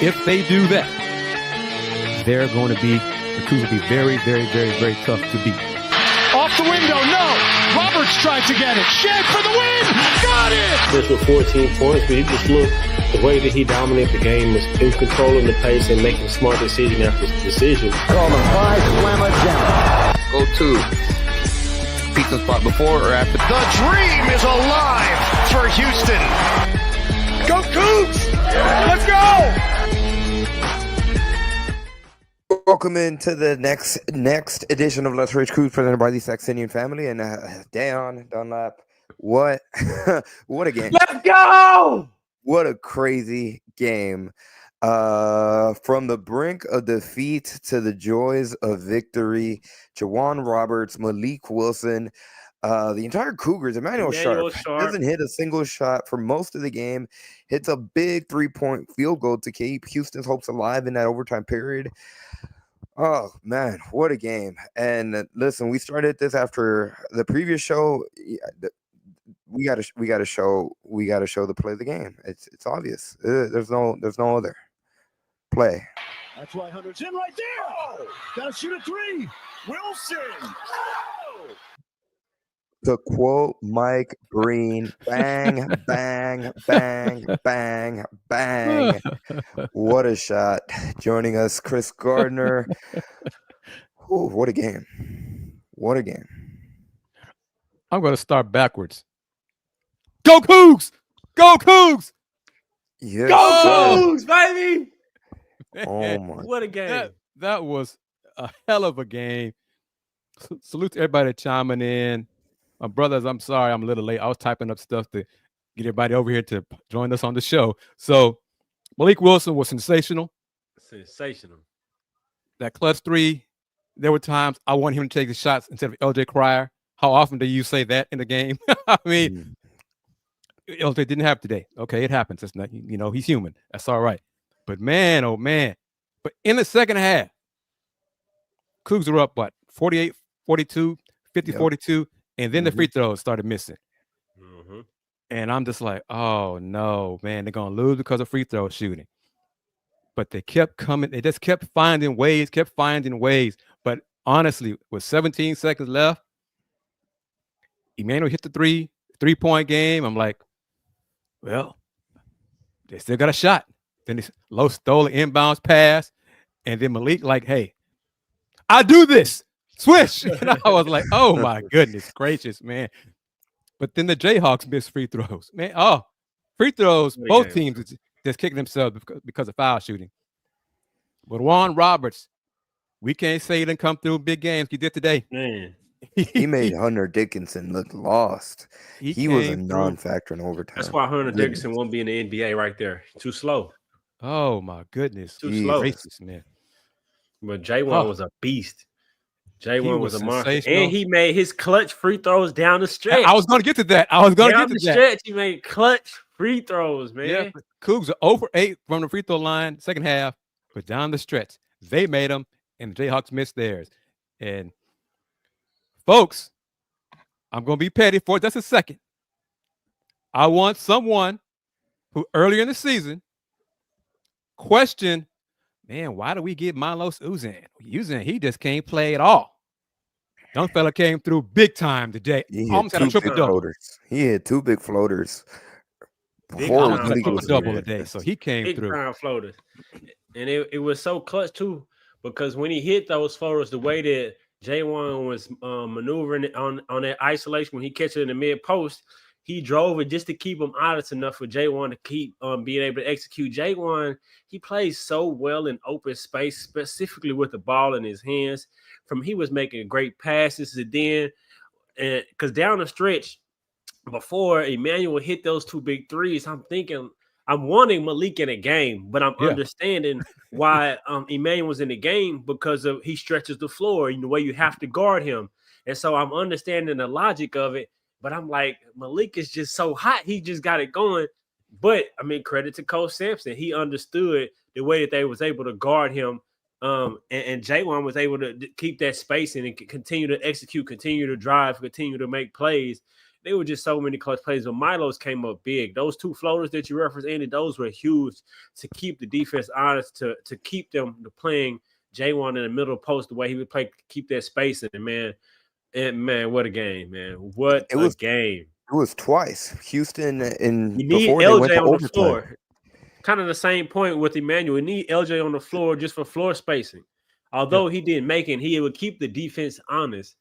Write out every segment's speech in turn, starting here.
If they do that, the Cougars will be very, very, very, very tough to beat. Off the window, no. Roberts tried to get it. Shed for the win. Got it. Just with 14 points, but you just look, the way that he dominated the game was in controlling the pace and making smart decision after decision. Coleman, 5 slammer down. Go to pizza spot before or after. The dream is alive for Houston. Go Cougs! Let's go! Welcome into the next edition of Let's Rage Coogs, presented by the Saxenian Family and Dayon, Dunlap. What what a game! Let's go! What a crazy game! From the brink of defeat to the joys of victory. Juwan Roberts, Malik Wilson, the entire Cougars. Emmanuel Sharp doesn't hit a single shot for most of the game. Hits a big 3-point field goal to keep Houston's hopes alive in that overtime period. Oh man, what a game! And listen, we started this after the previous show. We gotta show the play of the game. It's obvious. There's no other play. That's why Hunter's in right there. Oh, gotta shoot a 3. Wilson. Oh. To quote Mike Breen, bang, bang, bang, bang, bang. What a shot. Joining us, Kris Gardner. Ooh, what a game. What a game. I'm going to start backwards. Go Cougs! Go Cougs! Yes, Go Cougs, baby! Oh my. What a game. That was a hell of a game. Salute to everybody chiming in. My brothers, I'm sorry I'm a little late. I was typing up stuff to get everybody over here to join us on the show. So Malik Wilson was sensational. Sensational. That clutch 3, there were times I wanted him to take the shots instead of LJ Cryer. How often do you say that in the game? I mean, LJ didn't have today. Okay, it happens. It's not, he's human. That's all right. But man, oh man. But in the second half, Cougs were up, 48-42, 50-42. And then the free throws started missing. Mm-hmm. And I'm just like, oh, no, man, they're going to lose because of free throw shooting. But they kept coming. They just kept finding ways. But honestly, with 17 seconds left, Emmanuel hit the three-point game. I'm like, well, they still got a shot. Then this low stole an inbounds pass. And then Malik like, hey, I do this. Swish. And I was like, oh, my goodness gracious, man. But then the Jayhawks missed free throws. Man, free throws, both teams just kicking themselves because of foul shooting. But Juwan Roberts, we can't say he didn't come through big games. He did today. Man. He made Hunter Dickinson look lost. He was a non-factor in overtime. That's why Hunter Dickinson won't be in the NBA right there. Too slow. Oh, my goodness. Too slow. Racist, man. But J1 was a beast. J1 was a monster. And he made his clutch free throws down the stretch. I was going to get to that. Down the stretch, he made clutch free throws, man. Yeah, Cougs are 0 for 8 from the free throw line, second half, but down the stretch, they made them, and the Jayhawks missed theirs. And, folks, I'm going to be petty for just a second. I want someone who earlier in the season questioned, man, why do we get Milos Uzan? He just can't play at all. Young fella came through big time today. Almost had a triple-double. He had 2 big floaters. Almost had a triple-double today, so he came big through. Big crown floaters. And it was so clutch, too, because when he hit those floaters, the way that J1 was maneuvering on that isolation, when he catches it in the mid-post, he drove it just to keep him honest enough for J1 to keep being able to execute. J1, he plays so well in open space, specifically with the ball in his hands. He was making great passes, and then because down the stretch before Emmanuel hit those 2 big threes, I'm wanting Malik in a game, but I'm understanding why Emmanuel was in the game because of he stretches the floor in the way you have to guard him, and so I'm understanding the logic of it. But I'm like, Malik is just so hot. He just got it going. But, I mean, credit to Coach Sampson. He understood the way that they was able to guard him. And J1 was able to keep that space and continue to execute, continue to drive, continue to make plays. They were just so many clutch plays. But Milo's came up big. Those 2 floaters that you referenced, Andy, those were huge to keep the defense honest, to keep them playing J1 in the middle of the post the way he would play, keep that space in it, man. And man, what a game, man. What a game. It was twice. Houston and you need before LJ they went to on the overtime. floor. Kind of the same point with Emmanuel. We need LJ on the floor just for floor spacing. Although he didn't make it, he would keep the defense honest.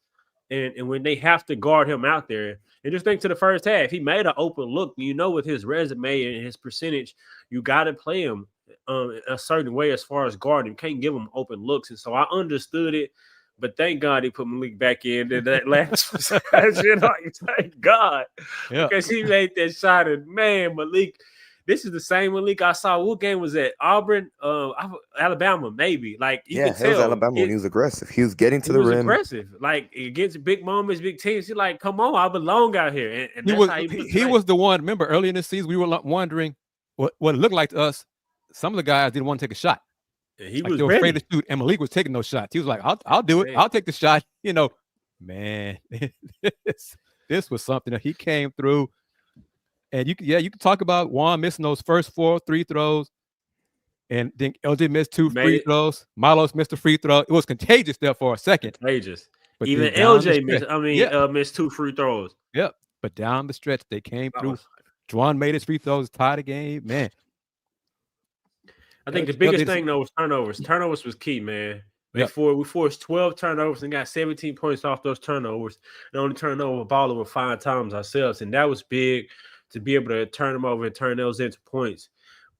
And when they have to guard him out there, and just think to the first half, he made an open look. You know, with his resume and his percentage, you got to play him a certain way as far as guarding. You can't give him open looks. And so I understood it. But thank God he put Malik back in that last possession. Thank God. Yeah. Because he made that shot. And man, Malik, this is the same Malik I saw. What game was that? Auburn, Alabama, maybe. Like you could tell, it was Alabama when he was aggressive. He was getting to the rim. Aggressive. Like against big moments, big teams. He's like, come on, I belong out here. And he was the one. Remember, early in the season, we were wondering what it looked like to us. Some of the guys didn't want to take a shot. He like was they were afraid to shoot, and Malik was taking those shots. He was like, "I'll do it. Man. I'll take the shot." You know, man, this was something that he came through. And you can talk about Juan missing those first 4 free throws, and then LJ missed 2 free throws. Milos missed a free throw. It was contagious there for a second. Contagious. But even LJ missed 2 free throws. Yep. But down the stretch, they came through. Juan made his free throws, tied the game. Man. I think the biggest thing though was turnovers. Turnovers was key, man. We forced 12 turnovers and got 17 points off those turnovers. And only turned over the ball over 5 times ourselves. And that was big to be able to turn them over and turn those into points.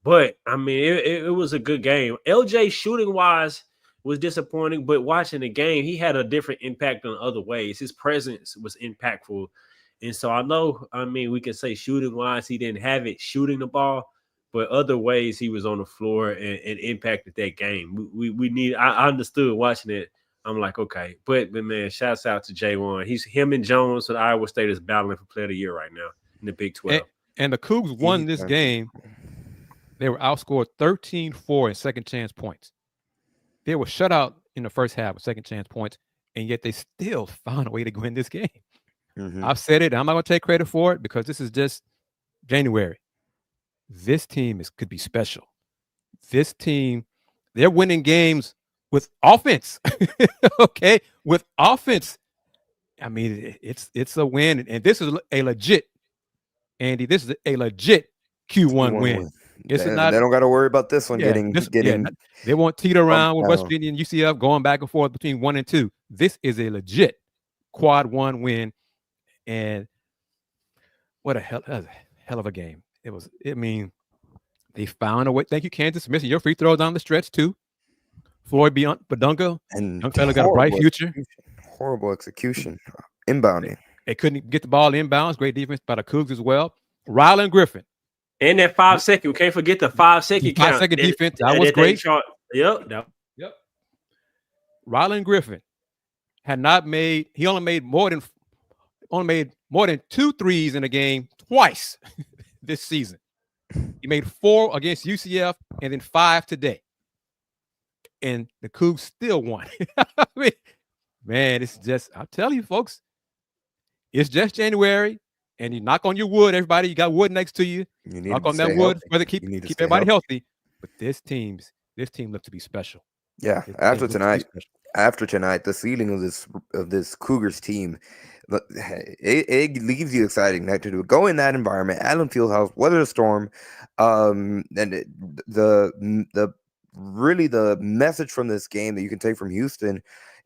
But, I mean, it was a good game. LJ shooting-wise was disappointing, but watching the game, he had a different impact in other ways. His presence was impactful. And so we can say shooting-wise, he didn't have it shooting the ball, but other ways he was on the floor and impacted that game. I understood watching it. I'm like, okay. But man, shouts out to J1. Him and Jones at Iowa State is battling for Player of the Year right now in the Big 12. And the Cougs won this game. They were outscored 13-4 in second chance points. They were shut out in the first half with second chance points, and yet they still found a way to win this game. Mm-hmm. I've said it. I'm not going to take credit for it because this is just January. This team could be special. This team, they're winning games with offense. Okay, with offense. I mean, it's a win, and this is a legit, Andy. This is a legit Q1 win. They don't got to worry about this one getting. They won't teeter around with West Virginia and UCF going back and forth between 1 and 2. This is a legit quad 1 win, and what a hell of a game it was. I mean, they found a way. Thank you, Kansas, missing your free throws down the stretch too. Floyd Badunga and young fella got a bright future. Horrible execution, inbounding. They couldn't get the ball inbounds. Great defense by the Cougs as well. Ryland Griffin. And that 5 second, we can't forget the 5 second count. 5 second defense. That was great. Yep. Ryland Griffin he only made more than 2 threes in a game twice this season. He made 4 against UCF and then 5 today. And the Cougs still won. I mean, man, it's just, I'll tell you, folks, it's just January. And you knock on your wood, everybody. You got wood next to you. Knock on that wood, whether keep everybody healthy. But this team looks to be special. Yeah, after tonight, the ceiling of this Cougars team, it leaves you exciting night to do. Go in that environment, Allen Fieldhouse, weather the storm, and the message from this game that you can take from Houston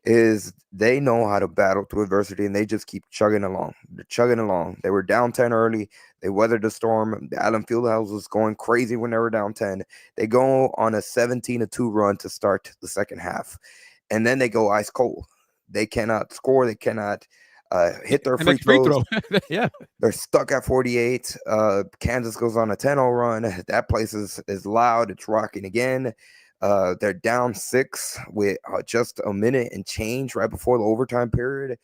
is they know how to battle through adversity, and they just keep chugging along. They're chugging along. They were down 10 early. They weathered the storm. The Allen Fieldhouse was going crazy when they were down 10. They go on a 17-2 run to start the second half, and then they go ice cold. They cannot score. They cannot hit their free throws. Yeah, they're stuck at 48. Kansas goes on a 10-0 run. That place is loud. It's rocking again. They're down 6 with just a minute and change right before the overtime period.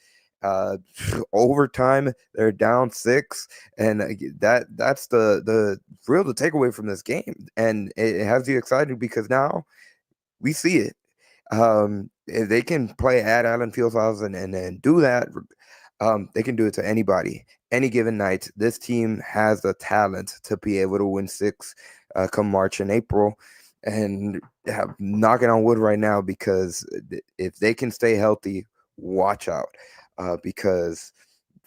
Overtime, they're down 6, and that's the takeaway from this game, and it has you excited because now we see it. If they can play at Allen Fieldhouse and do that, they can do it to anybody. any given night, this team has the talent to be able to win 6 come March and April. And knocking on wood right now, because if they can stay healthy, watch out, because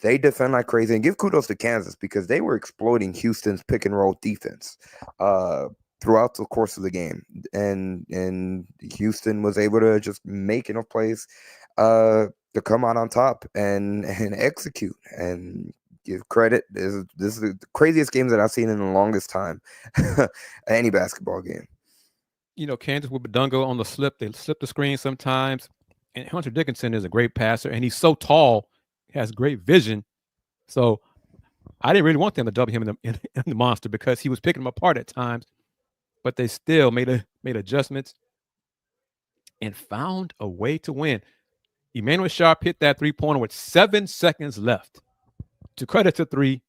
they defend like crazy. And give kudos to Kansas, because they were exploiting Houston's pick and roll defense throughout the course of the game, and Houston was able to just make enough plays to come out on top and execute. And give credit, this is the craziest games that I've seen in the longest time. Any basketball game. Kansas with Badungo on the slip. They slip the screen sometimes. And Hunter Dickinson is a great passer, and he's so tall, has great vision. So I didn't really want them to double him in the monster, because he was picking them apart at times. But they still made adjustments and found a way to win. Emmanuel Sharp hit that 3-pointer with 7 seconds left. To credit to 3.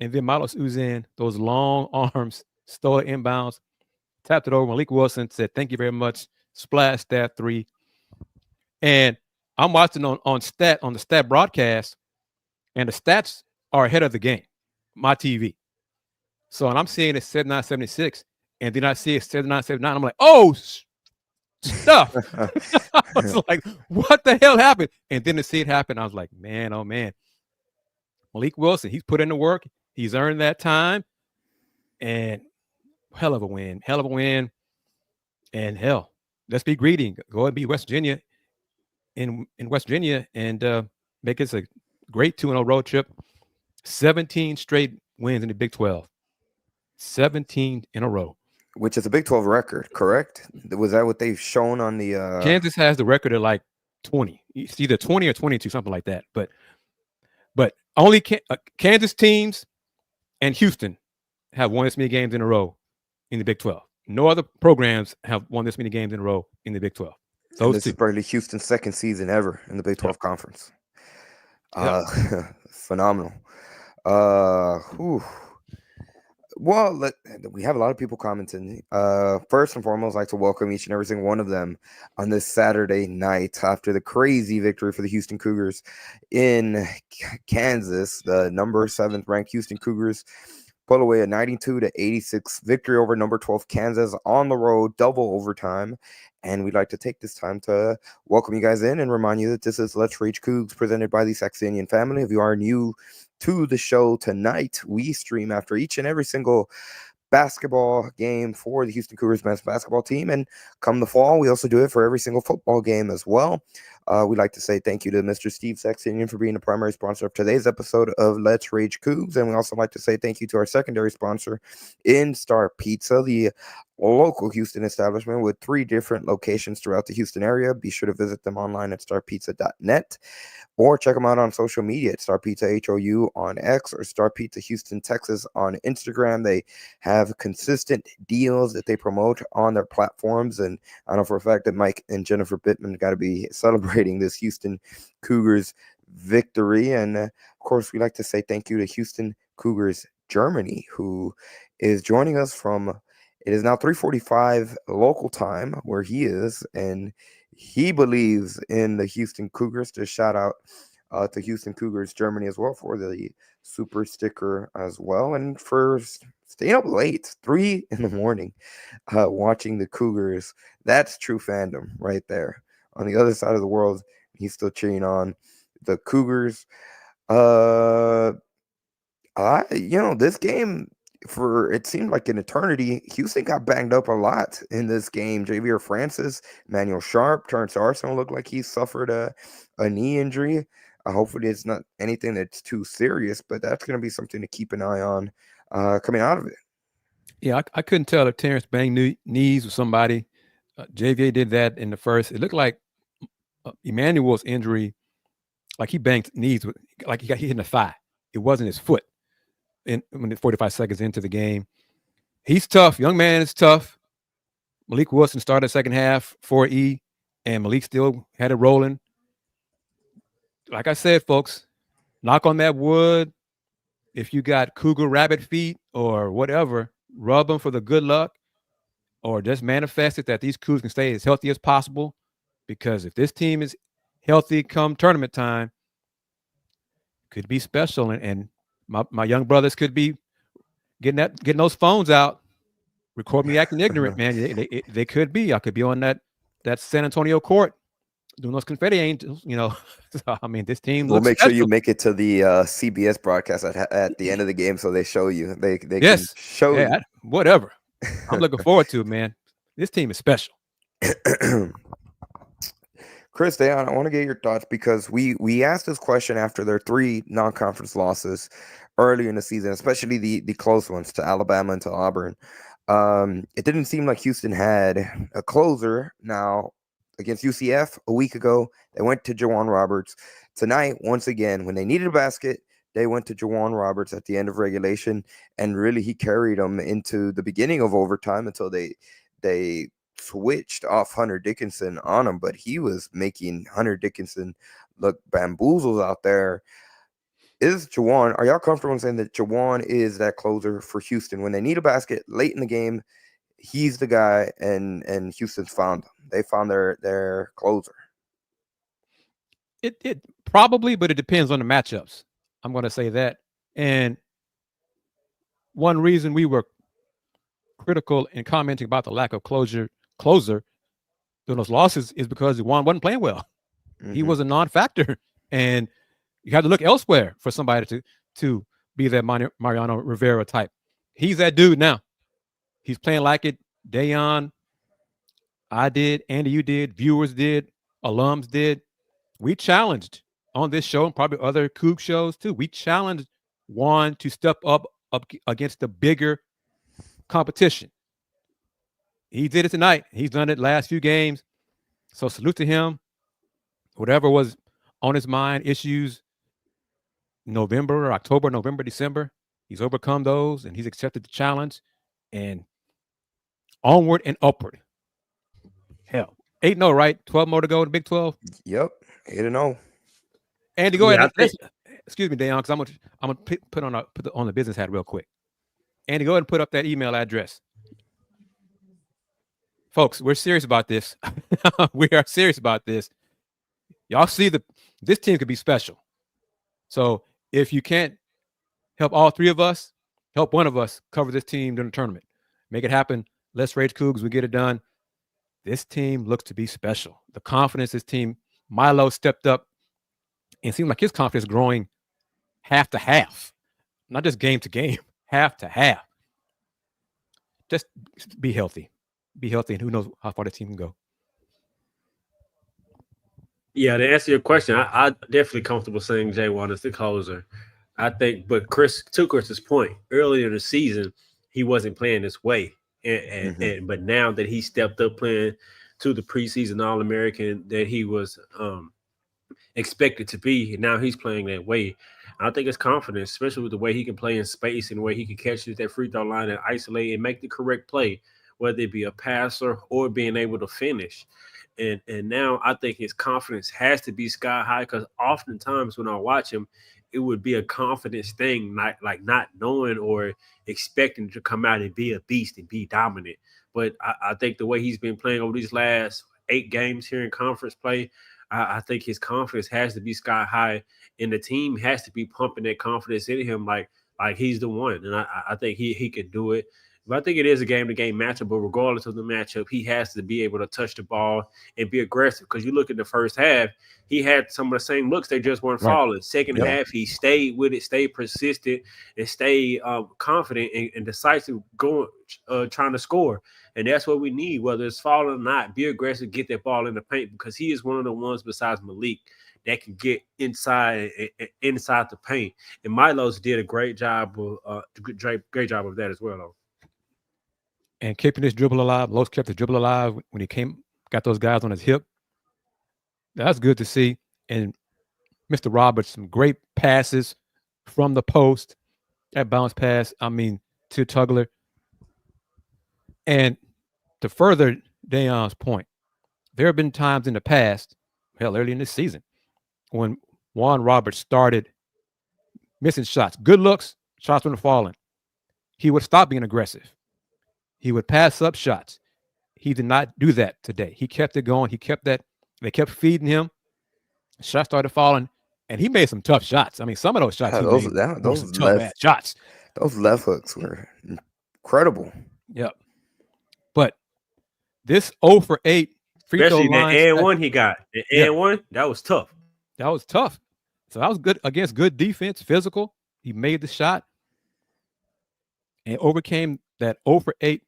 And then Milos Uzan, those long arms, stole it inbounds, tapped it over. Malik Wilson said, "Thank you very much." Splashed that 3. And I'm watching on the stat broadcast, and the stats are ahead of the game, my TV. So, and I'm seeing it 79-76, and then I see it 79-79. I'm like, oh, stuff. I was like, what the hell happened? And then to see it happen, I was like, man, oh man. Malik Wilson, he's put in the work. He's earned that time. And hell of a win. And hell, let's be greedy. Go and beat West Virginia in West Virginia and make us a great 2-0 road trip. 17 straight wins in the Big 12. 17 in a row. Which is a Big 12 record, correct? Was that what they've shown on the Kansas has the record of like 20. It's either 20 or 22, something like that. But only Kansas teams and Houston have won this many games in a row in the Big 12. No other programs have won this many games in a row in the Big 12. This is probably Houston's second season ever in the Big 12 conference. Phenomenal. Well, we have a lot of people commenting. First and foremost, I'd like to welcome each and every single one of them on this Saturday night after the crazy victory for the Houston Cougars in Kansas. The number 7th ranked Houston Cougars pull away a 92-86 victory over number 12 Kansas on the road, double overtime. And we'd like to take this time to welcome you guys in and remind you that this is Let's Rage Coogs, presented by the Saxenian Family. If you are new to the show tonight, we stream after each and every single basketball game for the Houston Cougars men's basketball team. And come the fall, we also do it for every single football game as well. We'd like to say thank you to Mr. Steve Saxenian for being the primary sponsor of today's episode of Let's Rage Coogs. And we also like to say thank you to our secondary sponsor, In Star Pizza, the local Houston establishment with 3 different locations throughout the Houston area. Be sure to visit them online at starpizza.net or check them out on social media at Star Pizza HOU on X or Star Pizza Houston, Texas on Instagram. They have consistent deals that they promote on their platforms. And I know for a fact that Mike and Jennifer Bittman got to be celebrating this Houston Cougars victory. And of course, we like to say thank you to Houston Cougars Germany, who is joining us from, it is now 3:45 local time where he is, and he believes in the Houston Cougars. To shout out to Houston Cougars Germany as well for the super sticker as well, and for staying up late, 3 a.m, watching the Cougars. That's true fandom right there. On the other side of the world, he's still cheering on the Cougars. This game, for it seemed like an eternity, Houston got banged up a lot in this game. Javier Francis, Emmanuel Sharp, Terrence Arsenal looked like he suffered a knee injury. Hopefully it's not anything that's too serious, but that's going to be something to keep an eye on coming out of it. Yeah, I couldn't tell if Terrence banged knees with somebody. Javier did that in the first. It looked like Emmanuel's injury, like he banged knees, like he got hit in the thigh. It wasn't his foot. When 45 seconds into the game, he's tough. Young man is tough. Malik Wilson started second half for E, and Malik still had it rolling. Like I said, folks, knock on that wood. If you got Cougar rabbit feet or whatever, rub them for the good luck, or just manifest it that these Cougars can stay as healthy as possible. Because if this team is healthy come tournament time, could be special. And My young brothers could be getting those phones out, record me acting ignorant, man. They could be. I could be on that San Antonio court doing those confetti angels, So, I mean, this team We'll looks make sure special. you make it to the CBS broadcast at the end of the game, so they show you. They Yes. can show Yeah, whatever. I'm looking forward to it, man. This team is special. you. Kris, Dayon, I want to get your thoughts because we asked this question after their 3 non-conference losses early in the season, especially the close ones to Alabama and to Auburn. It didn't seem like Houston had a closer. Now, against UCF a week ago, they went to Jawan Roberts. Tonight, once again, when they needed a basket, they went to Jawan Roberts at the end of regulation, and really he carried them into the beginning of overtime until they switched off Hunter Dickinson on him, but he was making Hunter Dickinson look bamboozled out there. Are y'all comfortable in saying that Jawan is that closer for Houston when they need a basket late in the game? He's the guy, and Houston's found him. They found their closer. It probably, but it depends on the matchups. I'm going to say that. And one reason we were critical in commenting about the lack of closer during those losses is because Juwan wasn't playing well. Mm-hmm. He was a non-factor, and you had to look elsewhere for somebody to be that Mariano Rivera type. He's that dude now. He's playing like it. Dayon, I did, Andy, you did, viewers did, alums did. We challenged on this show and probably other Coug shows too. We challenged Juan to step up against the bigger competition. He did it tonight. He's done it last few games. So salute to him. Whatever was on his mind, issues October, November, December, he's overcome those and he's accepted the challenge and onward and upward. Hell, 8-0, right? 12 more to go in the Big 12? Yep, 8-0. Andy, go ahead. Excuse me, Dayon, because I'm gonna put on the business hat real quick. Andy, go ahead and put up that email address. Folks, we're serious about this. We are serious about this. Y'all see this team could be special. So if you can't help all 3 of us, help one of us cover this team during the tournament. Make it happen. Let's Rage Coogs. We get it done. This team looks to be special. The confidence this team, Milo stepped up and it seemed like his confidence growing half to half, not just game to game, half to half. Just be healthy. Be healthy, and who knows how far the team can go. Yeah, to answer your question, I definitely comfortable saying Jawan is the closer. I think, but to Chris's point, earlier in the season, he wasn't playing this way. But now that he stepped up playing to the preseason All-American that he was expected to be, and now he's playing that way. I think it's confidence, especially with the way he can play in space and the way he can catch it at that free throw line and isolate and make the correct play, whether it be a passer or being able to finish. And now I think his confidence has to be sky high, because oftentimes when I watch him, it would be a confidence thing, not knowing or expecting to come out and be a beast and be dominant. But I think the way he's been playing over these last 8 games here in conference play, I think his confidence has to be sky high, and the team has to be pumping that confidence in him like he's the one. And I think he can do it. But I think it is a game-to-game matchup, but regardless of the matchup, he has to be able to touch the ball and be aggressive. Because you look at the first half, he had some of the same looks. They just weren't falling. Second half, he stayed with it, stayed persistent, and stayed confident and decisive going, trying to score. And that's what we need, whether it's falling or not. Be aggressive, get that ball in the paint, because he is one of the ones besides Malik that can get inside the paint. And Milo's did a great job of that as well, though. And keeping his dribble alive. Los kept the dribble alive when he got those guys on his hip. That's good to see. And Mr. Roberts, some great passes from the post. That bounce pass, to Tugler. And to further Dayon's point, there have been times in the past, early in this season, when Juan Roberts started missing shots. Good looks, shots weren't falling. He would stop being aggressive. He would pass up shots. He did not do that today. He kept it going. He kept that. They kept feeding him. Shots started falling. And he made some tough shots. I mean, some of those shots he those made were those some tough ass shots. Those left hooks were incredible. Yep. But this 0 for 8 free throw Especially that line. and one he got. The and one, that was tough. That was tough. So that was good against good defense, physical. He made the shot and overcame that 0 for 8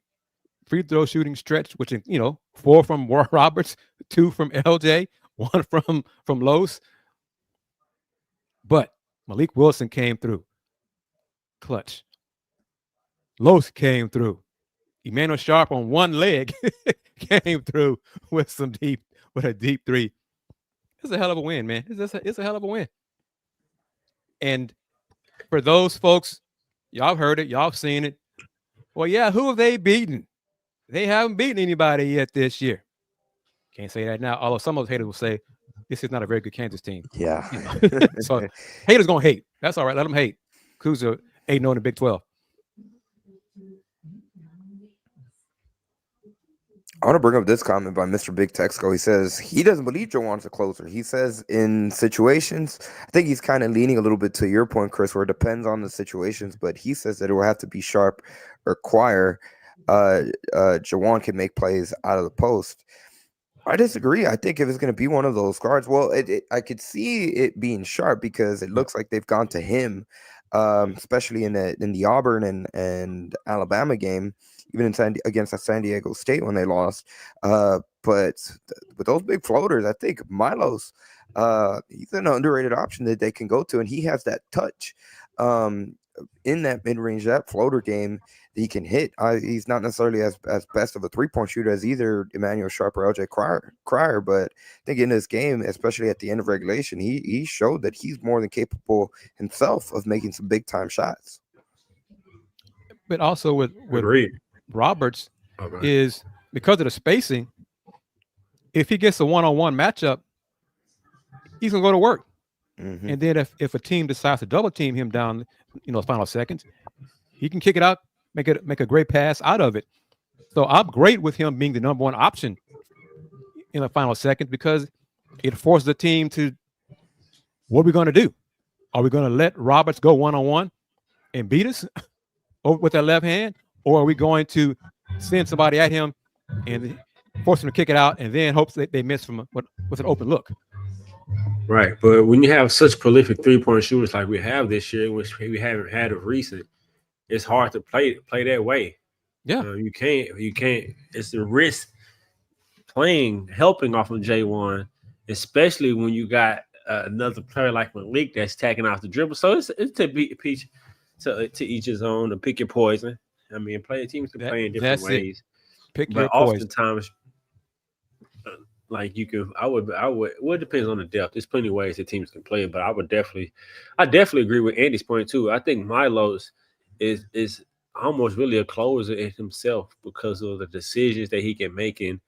free throw shooting stretch, which is, 4 from Roberts, 2 from LJ, 1 from Los. But Malik Wilson came through. Clutch. Los came through. Emmanuel Sharp on one leg came through with a deep three. It's a hell of a win, man. It's a hell of a win. And for those folks, y'all heard it, y'all seen it. Well, yeah, who have they beaten? They haven't beaten anybody yet this year. Can't say that now, although some of those haters will say this is not a very good Kansas team. Yeah. So haters gonna hate. That's all right. Let them hate. Cougs are 8-0 in the Big 12. I want to bring up this comment by Mr. Big Texco. He says he doesn't believe Jawan's a closer. He says in situations, I think he's kind of leaning a little bit to your point, Chris, where it depends on the situations, but he says that it will have to be Sharp or Quire. Jawan can make plays out of the post. I disagree. I think if it's going to be one of those guards, well, I could see it being Sharp because it looks like they've gone to him, especially in the Auburn and Alabama game, even against San Diego State when they lost. But with those big floaters, I think Milos, he's an underrated option that they can go to, and he has that touch in that mid-range, that floater game that he can hit. He's not necessarily as best of a three-point shooter as either Emmanuel Sharp or LJ Cryer, but I think in this game, especially at the end of regulation, he showed that he's more than capable himself of making some big-time shots. But also with Roberts is because of the spacing, if he gets a one-on-one matchup, he's going to go to work. Mm-hmm. And then if a team decides to double team him down, final seconds, he can kick it out, make a great pass out of it. So I'm great with him being the number one option in the final second because it forces the team to, what are we going to do? Are we going to let Roberts go one-on-one and beat us with that left hand? Or are we going to send somebody at him and force him to kick it out and then hope that they miss with an open look? Right. But when you have such prolific three-point shooters like we have this year, which we haven't had of recent, it's hard to play that way. Yeah. You can't. It's the risk helping off of J1, especially when you got another player like Malik that's tacking off the dribble. So it's to each his own, to pick your poison. I mean, teams can play in different ways. Pick but your poison. Oftentimes, like you can, I would. Well, it depends on the depth. There's plenty of ways that teams can play, but I definitely agree with Andy's point too. I think Milos is almost really a closer in himself because of the decisions that he can make in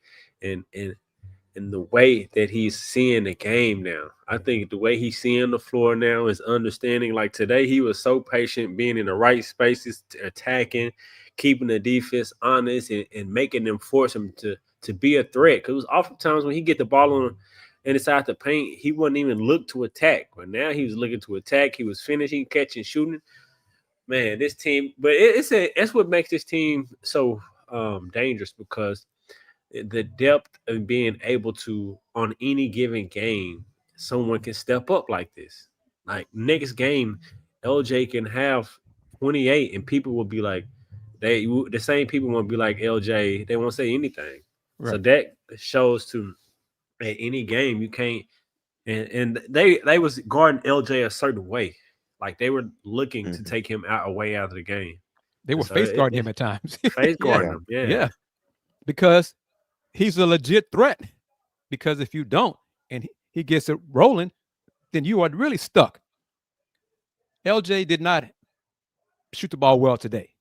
the way that he's seeing the game now. I think the way he's seeing the floor now is understanding. Like today, he was so patient, being in the right spaces, attacking, keeping the defense honest, and making them force him to be a threat. Because oftentimes when he get the ball on inside the paint, he wouldn't even look to attack. But now he was looking to attack. He was finishing, catching, shooting. Man, this team, but that's what makes this team so dangerous, because the depth of being able to, on any given game, someone can step up like this. Like next game, LJ can have 28, and people will be like, the same people won't be like LJ. They won't say anything. Right. So that shows to at any game you can't. And they was guarding LJ a certain way. Like they were looking to take him away out of the game. They were face guarding him at times. Face guarding him, yeah. Because he's a legit threat. Because if you don't and he gets it rolling, then you are really stuck. LJ did not shoot the ball well today.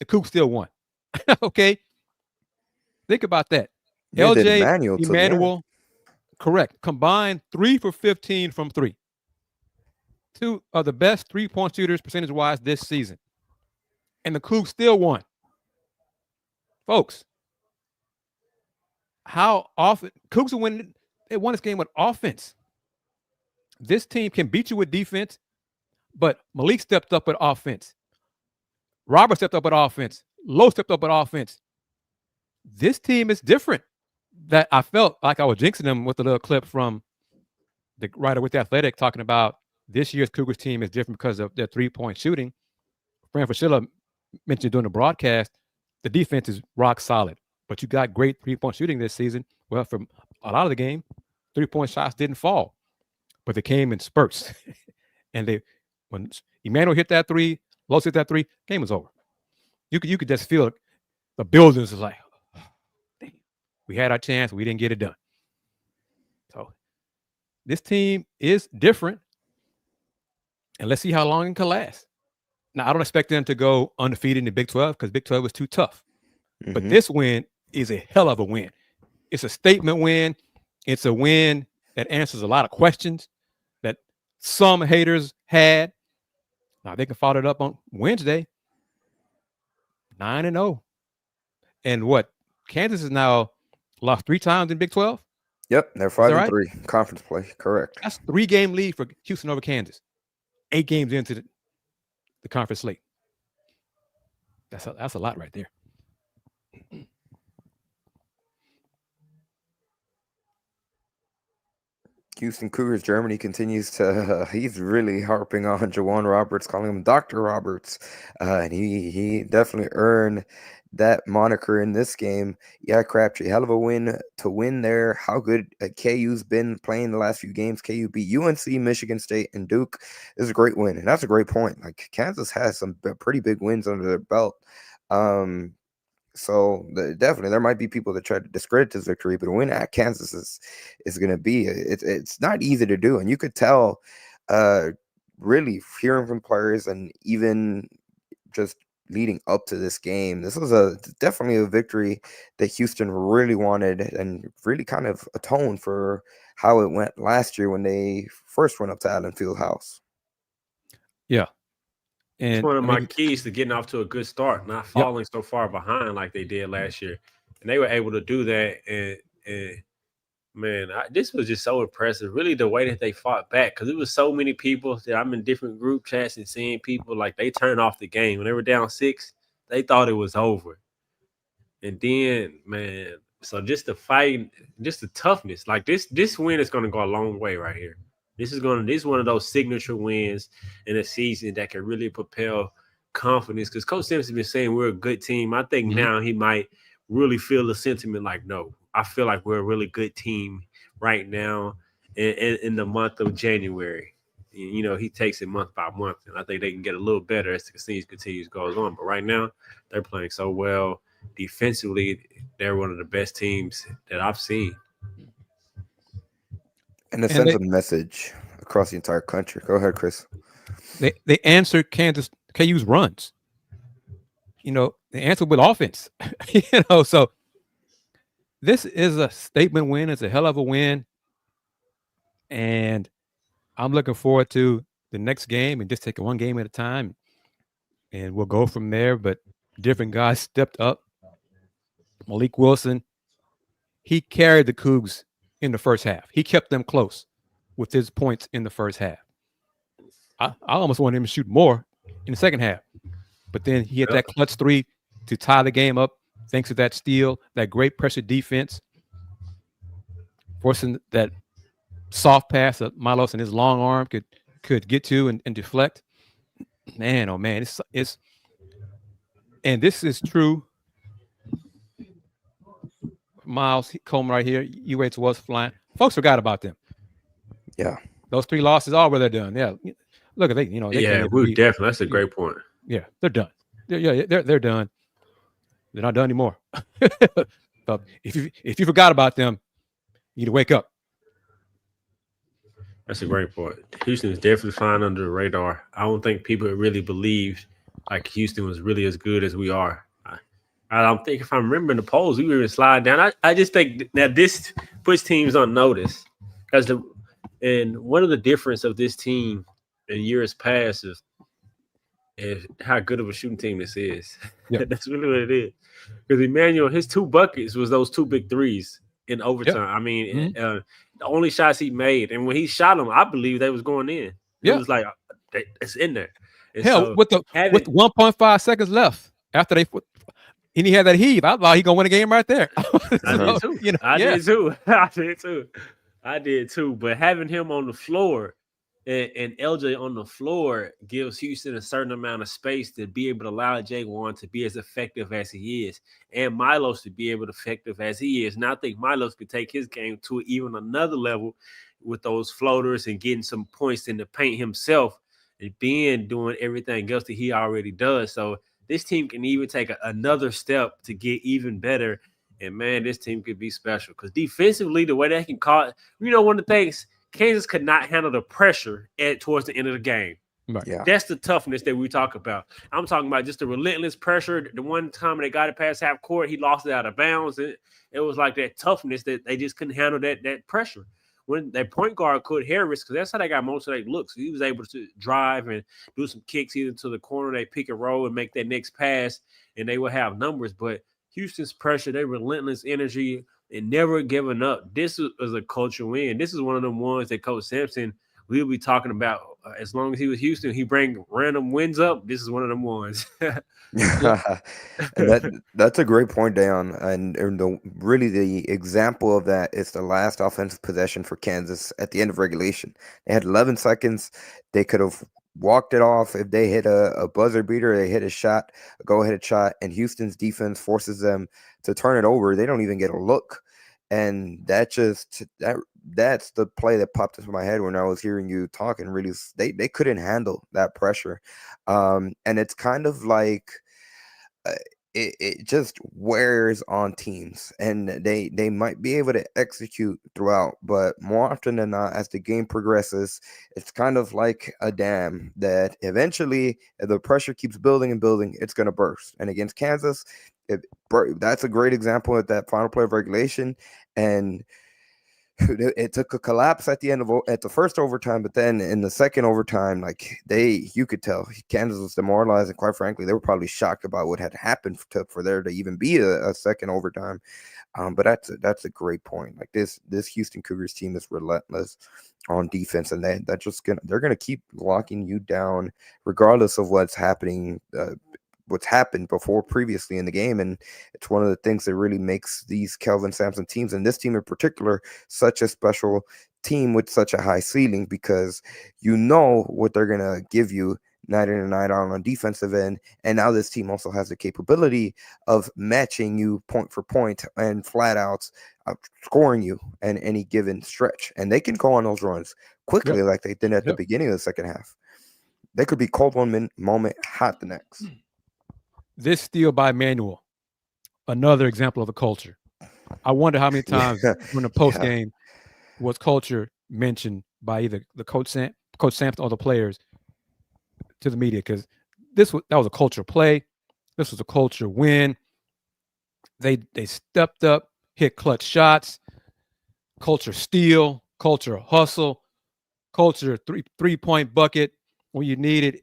The Cougs still won. Okay? Think about that. Yeah, LJ, Emmanuel, correct, combined 3 for 15 from 3. 2 of the best three-point shooters percentage-wise this season. And the Cougs still won. Folks, how often Cougs are winning? They won this game with offense. this team can beat you with defense, but Malik stepped up with offense. Robert stepped up with offense. Lowe stepped up with offense. This team is different. That I felt like I was jinxing them with a little clip from the writer with the Athletic talking about this year's Cougars team is different because of their 3-point shooting. Fran Fraschilla mentioned during the broadcast, the defense is rock solid, but you got great 3-point shooting this season. Well, from a lot of the game, 3-point shots didn't fall, but they came in spurts. And when Emmanuel hit that 3, Los hit that 3, game was over. You could just feel the buildings was like, oh, damn, we had our chance, we didn't get it done. So this team is different, and let's see how long it can last. Now, I don't expect them to go undefeated in the Big 12 because Big 12 was too tough. Mm-hmm. But this win is a hell of a win. It's a statement win. It's a win that answers a lot of questions that some haters had. Now, they can follow it up on Wednesday, 9-0. And what? Kansas has now lost 3 times in Big 12? Yep, they're 5-3 conference play. Correct. That's 3-game lead for Houston over Kansas. 8 games into the conference slate. That's a lot right there. Houston Cougars Germany continues to he's really harping on Jawan Roberts, calling him Dr. Roberts. And he definitely earned that moniker in this game. Yeah, Crabtree, hell of a win to win there. How good KU's been playing the last few games. KU beat UNC, Michigan State, and Duke. This is a great win, and that's a great point. Like, Kansas has some pretty big wins under their belt. So definitely there might be people that try to discredit this victory, but a win at Kansas is going to be it's not easy to do, and you could tell really hearing from players and even just leading up to this game, this was definitely a victory that Houston really wanted and really kind of atoned for how it went last year when they first went up to Allen Fieldhouse. Yeah. And it's one of my keys to getting off to a good start, not falling so far behind like they did last year. And they were able to do that. And man, this was just so impressive. Really, the way that they fought back, because it was so many people that I'm in different group chats and seeing people like they turned off the game. When they were down 6, they thought it was over. And then, man, so just the fight, just the toughness, like this win is going to go a long way right here. This is one of those signature wins in a season that can really propel confidence. Because Coach Simpson's been saying we're a good team. I think now he might really feel the sentiment like, no, I feel like we're a really good team right now in the month of January. You know, he takes it month by month, and I think they can get a little better as the season continues goes on. But right now, they're playing so well defensively. They're one of the best teams that I've seen. And it sends a message across the entire country. Go ahead, Kris. They answered KU's runs. You know, they answered with offense. You know, so this is a statement win. It's a hell of a win. And I'm looking forward to the next game and just take it one game at a time. And we'll go from there. But different guys stepped up. Malik Wilson, he carried the Cougs in the first half. He kept them close with his points in the first half. I almost wanted him to shoot more in the second half. But then he had that clutch 3 to tie the game up thanks to that steal, that great pressure defense, forcing that soft pass that Milos and his long arm could get to and deflect. Man, oh man, it's and this is true. Miles Coleman right here, UH was flying. Folks forgot about them. Yeah. Those 3 losses are where they're done. Yeah. Look at they, you know. Definitely. That's a great point. Yeah, they're done. They're done. They're not done anymore. So if you forgot about them, you need to wake up. That's a great point. Houston is definitely flying under the radar. I don't think people really believed like Houston was really as good as we are. I don't think, if I'm remembering the polls, we were even slide down. I just think that this puts teams on notice. And one of the difference of this team in years past is how good of a shooting team this is. Yep. That's really what it is. Because Emmanuel, his 2 buckets was those 2 big threes in overtime. Yep. I mean, the only shots he made. And when he shot them, I believe they was going in. It Yeah. was like it's in there. And Hell, so with 1.5 seconds left after and he had that heave, I thought he gonna win a game right there. I did too. You know, I yeah. did too. I did too. But having him on the floor and LJ on the floor gives Houston a certain amount of space to be able to allow J1 to be as effective as he is, and Milos to be able to effective as he is. And I think Milos could take his game to even another level with those floaters and getting some points in the paint himself and doing everything else that he already does. So this team can even take another step to get even better. And, man, this team could be special because defensively, the way they can call – one of the things – Kansas could not handle the pressure towards the end of the game. Right. Yeah. That's the toughness that we talk about. I'm talking about just the relentless pressure. The one time they got it past half court, he lost it out of bounds. It was like that toughness that they just couldn't handle that pressure. When their point guard could Harris, because that's how they got most of their looks. He was able to drive and do some kicks either to the corner, they pick and roll and make that next pass, and they would have numbers. But Houston's pressure, their relentless energy, and never giving up. This is a culture win. This is one of them ones that Coach Sampson we'll be talking about. As long as he was Houston, he bring random wins up. This is one of them ones. And that's a great point, Dayon. And really the example of that is the last offensive possession for Kansas at the end of regulation. They had 11 seconds. They could have walked it off if they hit a buzzer beater, they hit a go-ahead shot, and Houston's defense forces them to turn it over. They don't even get a look. And that's the play that popped into my head when I was hearing you talk. And really, they couldn't handle that pressure. And it's kind of like it just wears on teams, and they might be able to execute throughout, but more often than not, as the game progresses, it's kind of like a dam that eventually, if the pressure keeps building and building, it's going to burst. And against Kansas, that's a great example of that final play of regulation. And it took a collapse at the end at the first overtime, but then in the second overtime, you could tell Kansas was demoralized, and quite frankly, they were probably shocked about what had happened for there to even be a second overtime. But that's a great point. Like this Houston Cougars team is relentless on defense, and they're gonna keep locking you down regardless of what's happening. What's happened previously in the game. And it's one of the things that really makes these Kelvin Sampson teams, and this team in particular, such a special team with such a high ceiling, because you know what they're going to give you night in and night out on defensive end. And now this team also has the capability of matching you point for point and flat outs, scoring you in any given stretch. And they can go on those runs quickly like they did at the beginning of the second half. They could be cold one moment, hot the next. This steal by Manuel, another example of the culture. I wonder how many times when the post game was culture mentioned by either the Coach Sampson or the players to the media, because that was a culture play. This was a culture win. They stepped up, hit clutch shots, culture steal, culture hustle, culture three-point bucket when you need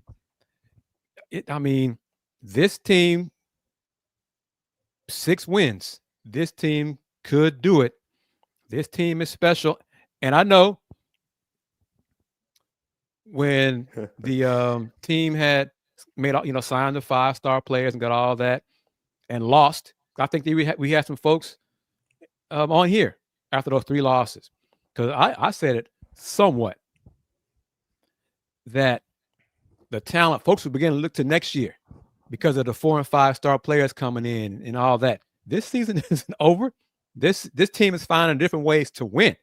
it. I mean, this team, 6 wins. This team could do it. This team is special. And I know when the team had made, signed the 5-star players and got all that and lost, I think we had some folks on here after those 3 losses. Because I said it somewhat that the talent, folks will begin to look to next year because of the 4- and 5-star players coming in and all that. This season isn't over. This team is finding different ways to win.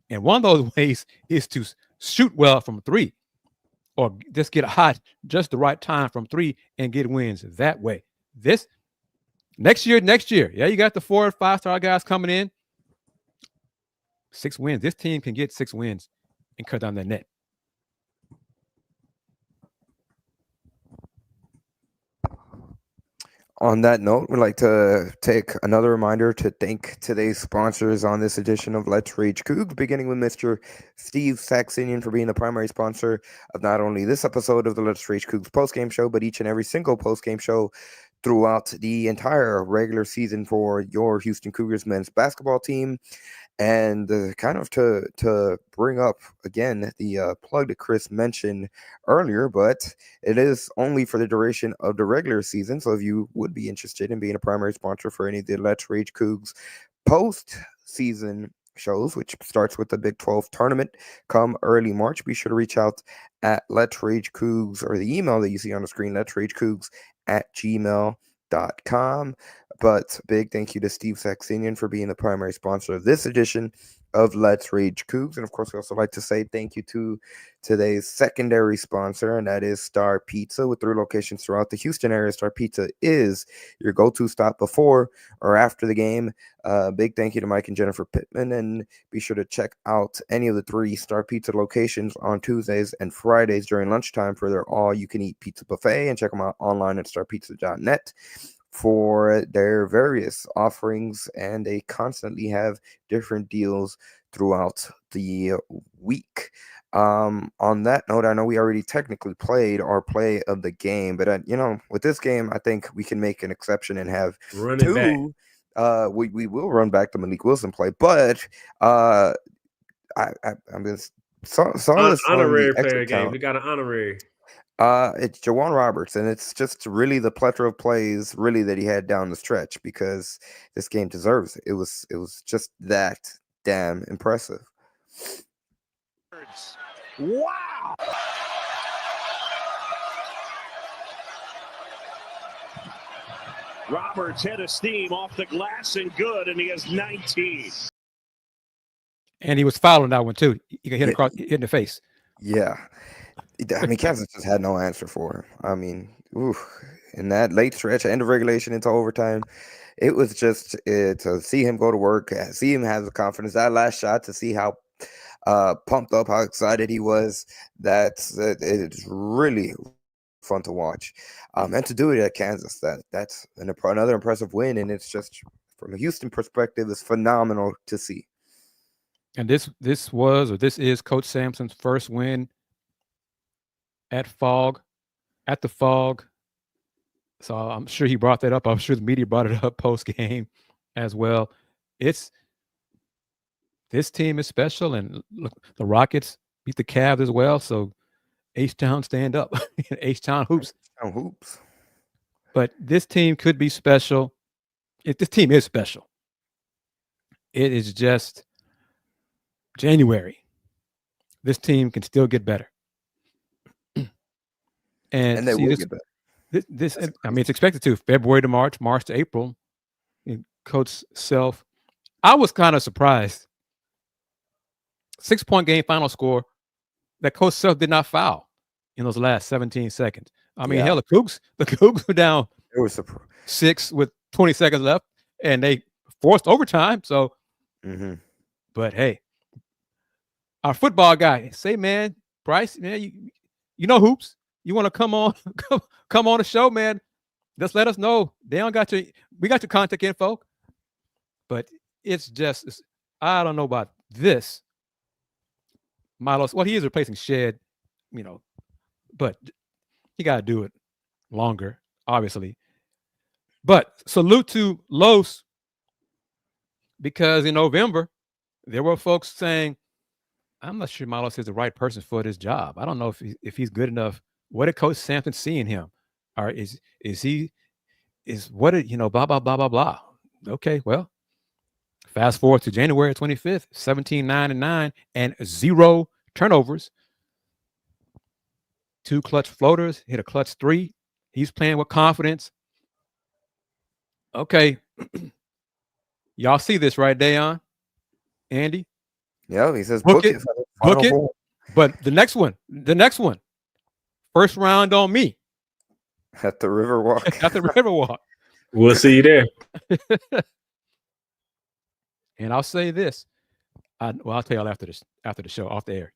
And one of those ways is to shoot well from 3 or just get hot just the right time from 3 and get wins that way. This next year, yeah, you got the 4- and 5-star guys coming in. 6 wins. This team can get 6 wins and cut down the net. On that note, we'd like to take another reminder to thank today's sponsors on this edition of Let's Rage Coogs, beginning with Mr. Steve Saxenian for being the primary sponsor of not only this episode of the Let's Rage Coogs postgame show, but each and every single postgame show throughout the entire regular season for your Houston Cougars men's basketball team. And kind of to bring up again the plug that Kris mentioned earlier, but it is only for the duration of the regular season. So if you would be interested in being a primary sponsor for any of the Let's Rage Coogs postseason shows, which starts with the Big 12 tournament come early March, be sure to reach out at Let's Rage Coogs, or the email that you see on the screen, letsragecoogs@gmail.com. But big thank you to Steve Saxenian for being the primary sponsor of this edition of Let's Rage Coogs. And of course, we also like to say thank you to today's secondary sponsor, and that is Star Pizza. With 3 locations throughout the Houston area, Star Pizza is your go-to stop before or after the game. Big thank you to Mike and Jennifer Pittman, and be sure to check out any of the 3 Star Pizza locations on Tuesdays and Fridays during lunchtime for their all-you-can-eat pizza buffet, and check them out online at starpizza.net for their various offerings, and they constantly have different deals throughout the week. On that note, I know we already technically played our play of the game, but with this game, I think we can make an exception and have Run it 2. We will run back the Malik Wilson play, but I'm just honorary player game. We got an honorary. It's Jawan Roberts, and it's just really the plethora of plays really that he had down the stretch, because this game deserves it. It was just that damn impressive. Wow! Roberts head of steam off the glass and good, and he has 19. And he was fouling that one too. He got hit across, hit in the face. Yeah. I mean, Kansas just had no answer for him. I mean, in that late stretch, end of regulation into overtime, it was just to see him go to work, see him have the confidence. That last shot, to see how pumped up, how excited he was, it's really fun to watch. And to do it at Kansas, that's another impressive win, and it's just, from a Houston perspective, it's phenomenal to see. And this is Coach Sampson's first win at the Fog. So I'm sure he brought that up. I'm sure the media brought it up post game as well. This team is special, and look, the Rockets beat the Cavs as well. So H-Town stand up. H-Town hoops. But this team could be special. This team is special. It is just January. This team can still get better. And they will get better. It's expected to. February to March to April. Coach Self, I was kind of surprised. 6-point game final score that Coach Self did not foul in those last 17 seconds. I mean, hell, the Cougs were down 6 with 20 seconds left, and they forced overtime. So, but hey, our football guy, say, man, Bryce, man, you know hoops. You want to come on the show, man? Just let us know. We got your contact info. But I don't know about this. Milos, well, he is replacing Shed, but he got to do it longer, obviously. But salute to Los, because in November, there were folks saying, I'm not sure Milos is the right person for this job. I don't know if he's good enough. What did Coach Sampson see in him? Or blah, blah, blah, blah, blah. Okay, well, fast forward to January 25th, 17-9-9, and 0 turnovers. 2 clutch floaters, hit a clutch 3. He's playing with confidence. Okay. Y'all see this, right, Dayon? Andy? Yeah, he says book it. But the next one. First round on me. At the Riverwalk. We'll see you there. And I'll say this. I'll tell y'all after the show, off the air.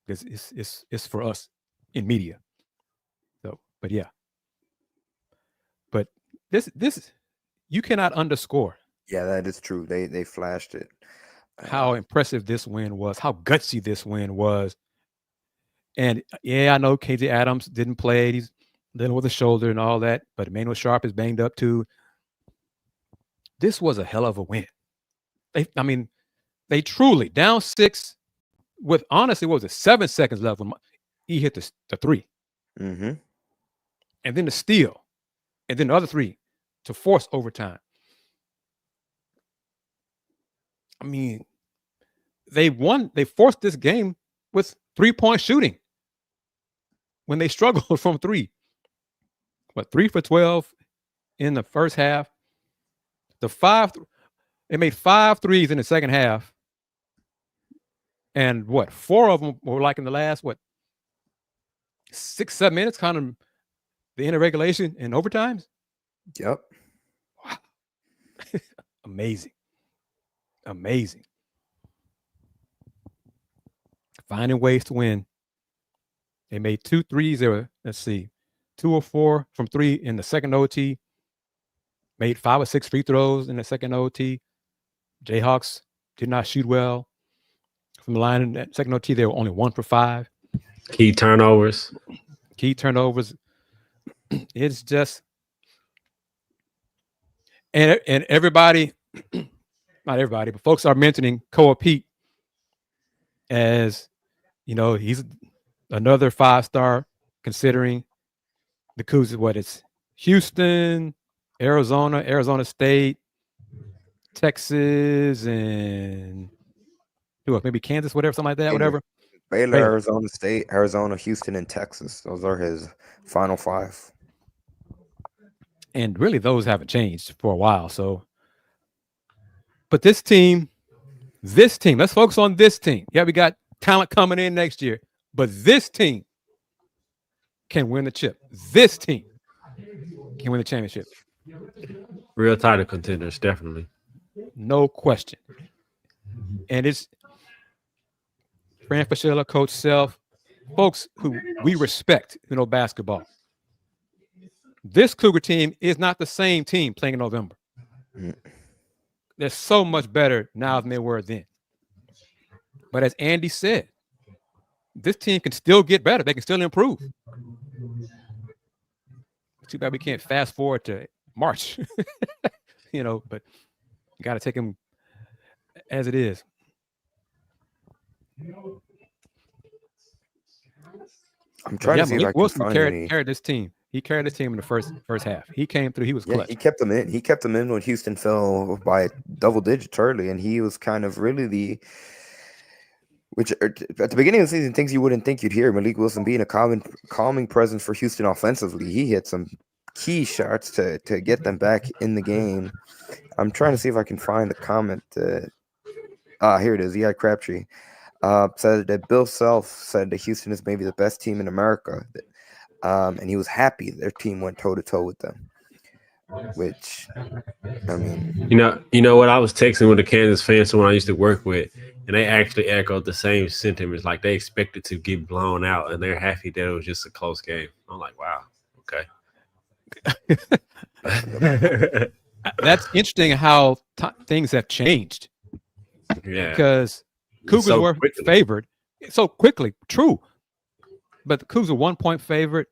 Because it's for us in media. So, but yeah. But this you cannot underscore. Yeah, that is true. They flashed it. How impressive this win was, how gutsy this win was. And yeah, I know KJ Adams didn't play. dealing with the shoulder and all that. But Emmanuel Sharp is banged up too. This was a hell of a win. They truly down 6 with, honestly, what was it, 7 seconds left when he hit the 3. Mm-hmm. And then the steal. And then the other 3 to force overtime. I mean, they forced this game with 3-point shooting when they struggled from 3. But 3 for 12 in the first half. They made 5 threes in the second half. And 4 of them were like in the last, 6, 7 minutes, kind of the end of regulation and overtimes. Yep. Wow. Amazing. Amazing. Finding ways to win. They made 2 threes. They were, 2 or 4 from 3 in the second OT. Made 5 or 6 free throws in the second OT. Jayhawks did not shoot well from the line in that second OT. They were only 1 for 5. Key turnovers. It's just, and everybody, not everybody, but folks are mentioning Koa Pete as, he's another 5-star, considering the Cougs. It's Houston, Arizona State, Texas, and maybe Kansas, something like that, whatever. Baylor, Arizona State, Arizona, Houston, and Texas. Those are his final 5. And really, those haven't changed for a while. So, but this team, let's focus on this team. Yeah, we got talent coming in next year, but this team can win the chip. This team can win the championship. Real title contenders, definitely. No question. And it's Fran Fraschilla, Coach Self, folks who we respect, basketball. This Cougar team is not the same team playing in November. They're so much better now than they were then. But as Andy said, this team can still get better. They can still improve. Too bad we can't fast forward to March, but you got to take them as it is. I'm trying to see if I can find carried this team. He carried this team in the first half. He came through. He was clutch. He kept them in. He kept them in when Houston fell by double digits early, and he was kind of really which at the beginning of the season, things you wouldn't think you'd hear. Malik Wilson being a calming presence for Houston offensively. He hit some key shots to get them back in the game. I'm trying to see if I can find the comment. Here it is. Yeah, Crabtree said that Bill Self said that Houston is maybe the best team in America. And he was happy their team went toe-to-toe with them, which, I mean... You know what? I was texting with a Kansas fan, someone I used to work with, and they actually echoed the same sentiments. Like, they expected to get blown out, and they're happy that it was just a close game. I'm like, wow, okay. That's interesting how things have changed. Yeah. Because Cougars were favored so quickly. True. But the Cougs were 1-point favorite,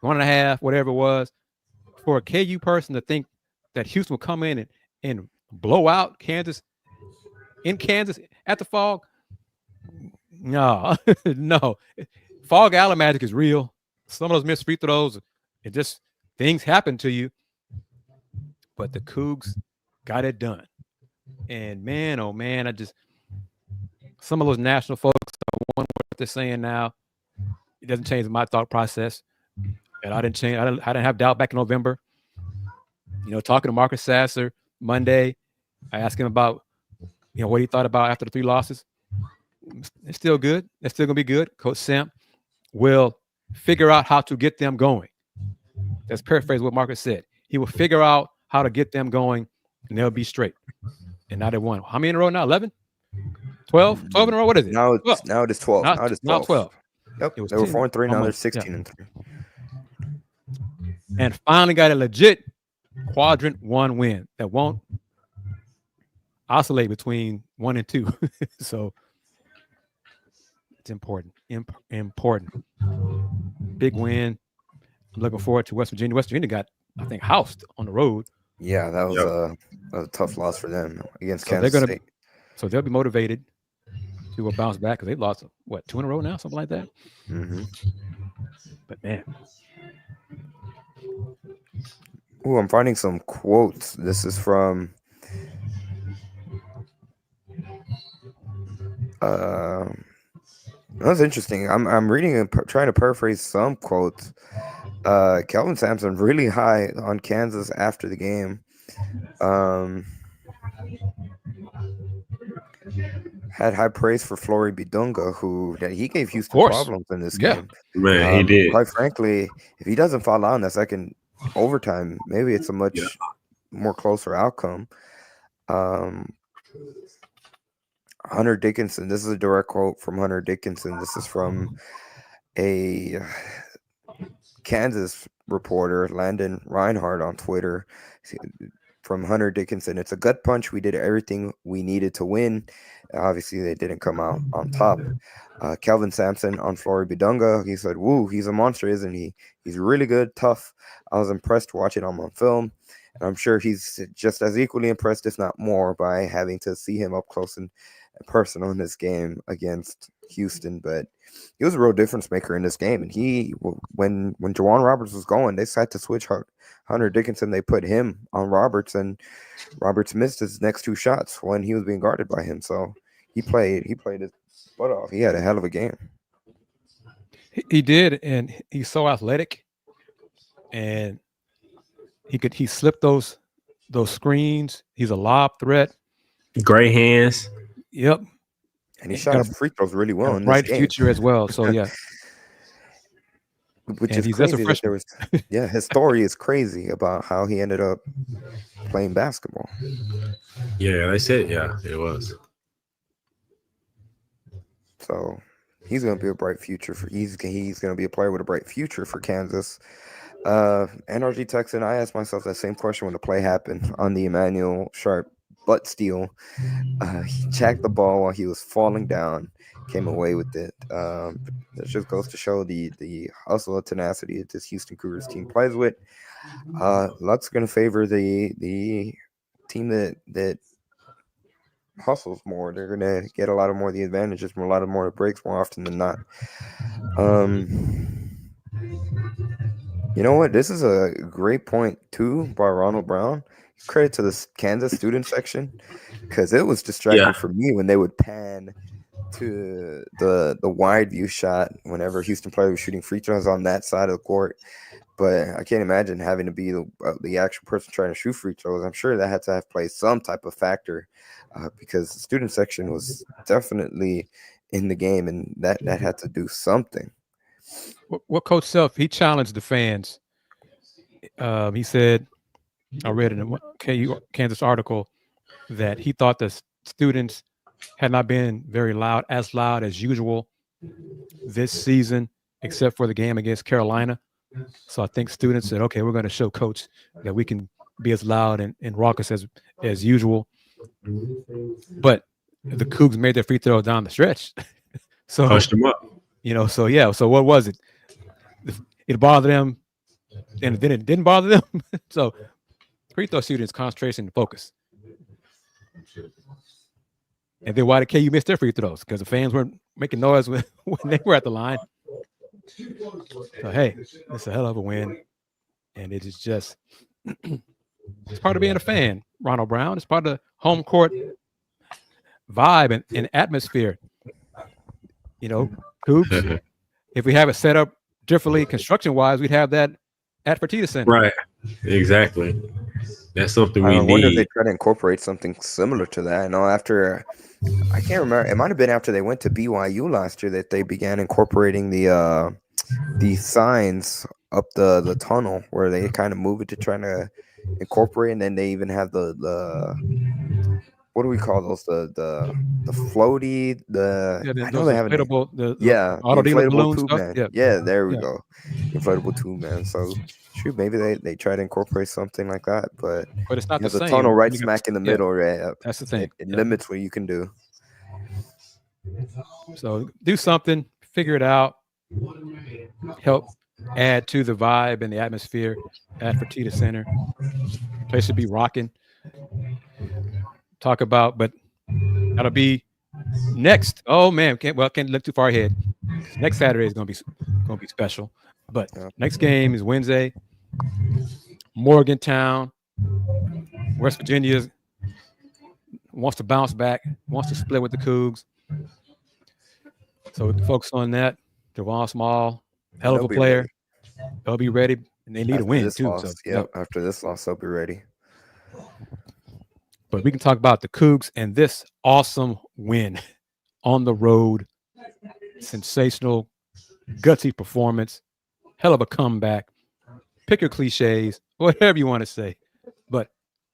1.5, whatever it was. For a KU person to think that Houston would come in and blow out Kansas in Kansas at the Fog, no. Fog Alley magic is real. Some of those missed free throws, it just, things happen to you. But the Cougs got it done. And man, oh man, some of those national folks, I wonder what they're saying now. It doesn't change my thought process. And I didn't have doubt back in November. Talking to Marcus Sasser Monday, I asked him about, what he thought about after the 3 losses. It's still good. It's still going to be good. Coach Sam will figure out how to get them going. That's paraphrase what Marcus said. He will figure out how to get them going, and they'll be straight. And now they won. How many in a row now? 11? 12? 12 in a row? What is it? Now it is 12. Now it is 12. Now 12. Yep, they were 4-3. Now they're 16-3. And finally got a legit quadrant 1 win that won't oscillate between 1 and 2. So it's important. Important. Big win. I'm looking forward to West Virginia. West Virginia got, I think, housed on the road. Yeah, that was a tough loss for them against So Kansas State. So they'll be motivated to bounce back because they lost, what, 2 in a row now, something like that. Mm-hmm. But man, Ooh, I'm finding some quotes. This is from that's interesting. I'm reading and trying to paraphrase some quotes. Kelvin Sampson really high on Kansas after the game. Had high praise for Flory Bidunga, who he gave Houston problems in this game. Man, he did. Quite frankly, if he doesn't fall out in that second overtime, maybe it's a much more closer outcome. Hunter Dickinson. This is a direct quote from Hunter Dickinson. This is from a Kansas reporter, Landon Reinhardt, on Twitter. From Hunter Dickinson, it's a gut punch. We did everything we needed to win. Obviously, they didn't come out on top. Kelvin Sampson on Flory Bidunga, he said, "Woo, he's a monster, isn't he? He's really good, tough. I was impressed watching him on film, and I'm sure he's just as equally impressed, if not more, by having to see him up close and personal in this game against Houston. But he was a real difference maker in this game. And when Juwan Roberts was going, they decided to switch Hunter Dickinson. They put him on Roberts, and Roberts missed his next 2 shots when he was being guarded by him. So he played his butt off. He had a hell of a game. He did, and he's so athletic, and he slipped those screens. He's a lob threat. Great hands. Yep. And he shot his free throws really well in this bright game. future as well. So yeah. Which is crazy. His story is crazy about how he ended up playing basketball. Yeah, they said, it was. So he's going to be a bright future he's going to be a player with a bright future for Kansas. NRG Texan, I asked myself that same question when the play happened on the Emmanuel Sharp butt steal. He jacked the ball while he was falling down, came away with it. That just goes to show the hustle and tenacity that this Houston Cougars team plays with. Luck's going to favor the team that hustles more. They're going to get a lot of more of the advantages, a lot of more breaks more often than not. You know what? This is a great point too by Ronald Brown. Credit to the Kansas student section, because it was distracting for me when they would pan to the wide view shot whenever Houston players were shooting free throws on that side of the court. But I can't imagine having to be the actual person trying to shoot free throws. I'm sure that had to have played some type of factor, because the student section was definitely in the game, and that had to do something. What Coach Self, he challenged the fans. He said, I read in a Kansas article that he thought the students had not been very loud as usual this season, except for the game against Carolina. So I think students said, okay, we're going to show Coach that we can be as loud and raucous as usual. But the Cougs made their free throw down the stretch. So pushed them up. So what was it? It bothered them, and then it didn't bother them. So free throw shooting is concentration and focus. And then why did KU miss their free throws? Because the fans weren't making noise when they were at the line. So hey, it's a hell of a win, and it is just it's part of being a fan. Ronald Brown, it's part of the home court vibe and atmosphere. Cougs. If we have it set up differently construction-wise, we'd have that at Fertitta Center. Right. Exactly. That's something we need. I wonder if they try to incorporate something similar to that. I know after, I can't remember, it might have been after they went to BYU last year that they began incorporating the signs up the tunnel, where they kind of move it to try to incorporate, and then they even have the what do we call those? The floaty, I know they have inflatable, the inflatable balloon tube man. Yeah, there we go. Inflatable tube man. So shoot, maybe they try to incorporate something like that, but it's not the same. Tunnel right smack in the middle. Right, that's the thing. It limits what you can do. So do something, figure it out, help add to the vibe and the atmosphere at Fertitta Center. Place should be rocking. Talk about, but that'll be next. Oh man, can't look too far ahead. Next Saturday is gonna be special. But next game is Wednesday. Morgantown, West Virginia wants to bounce back, wants to split with the Cougs. So we can focus on that. Javon Small, hell of a player. They'll be ready, and they need a win too. Loss, so after this loss, they'll be ready. But we can talk about the Cougs and this awesome win on the road. Sensational, gutsy performance. Hell of a comeback. Pick your cliches, whatever you want to say. But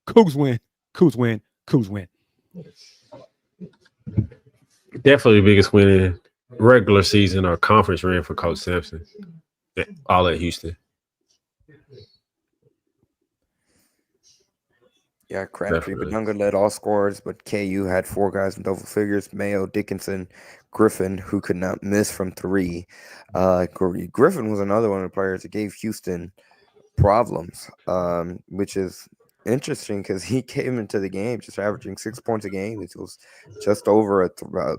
Cougs win, Cougs win, Cougs win. Definitely the biggest win in regular season or conference win for Coach Sampson. All at Houston. Yeah, Crabtree, Badunga led all scorers, but KU had 4 guys in double figures. Mayo, Dickinson, Griffin, who could not miss from 3. Griffin was another one of the players that gave Houston problems, which is interesting because he came into the game just averaging 6 points a game. It was just over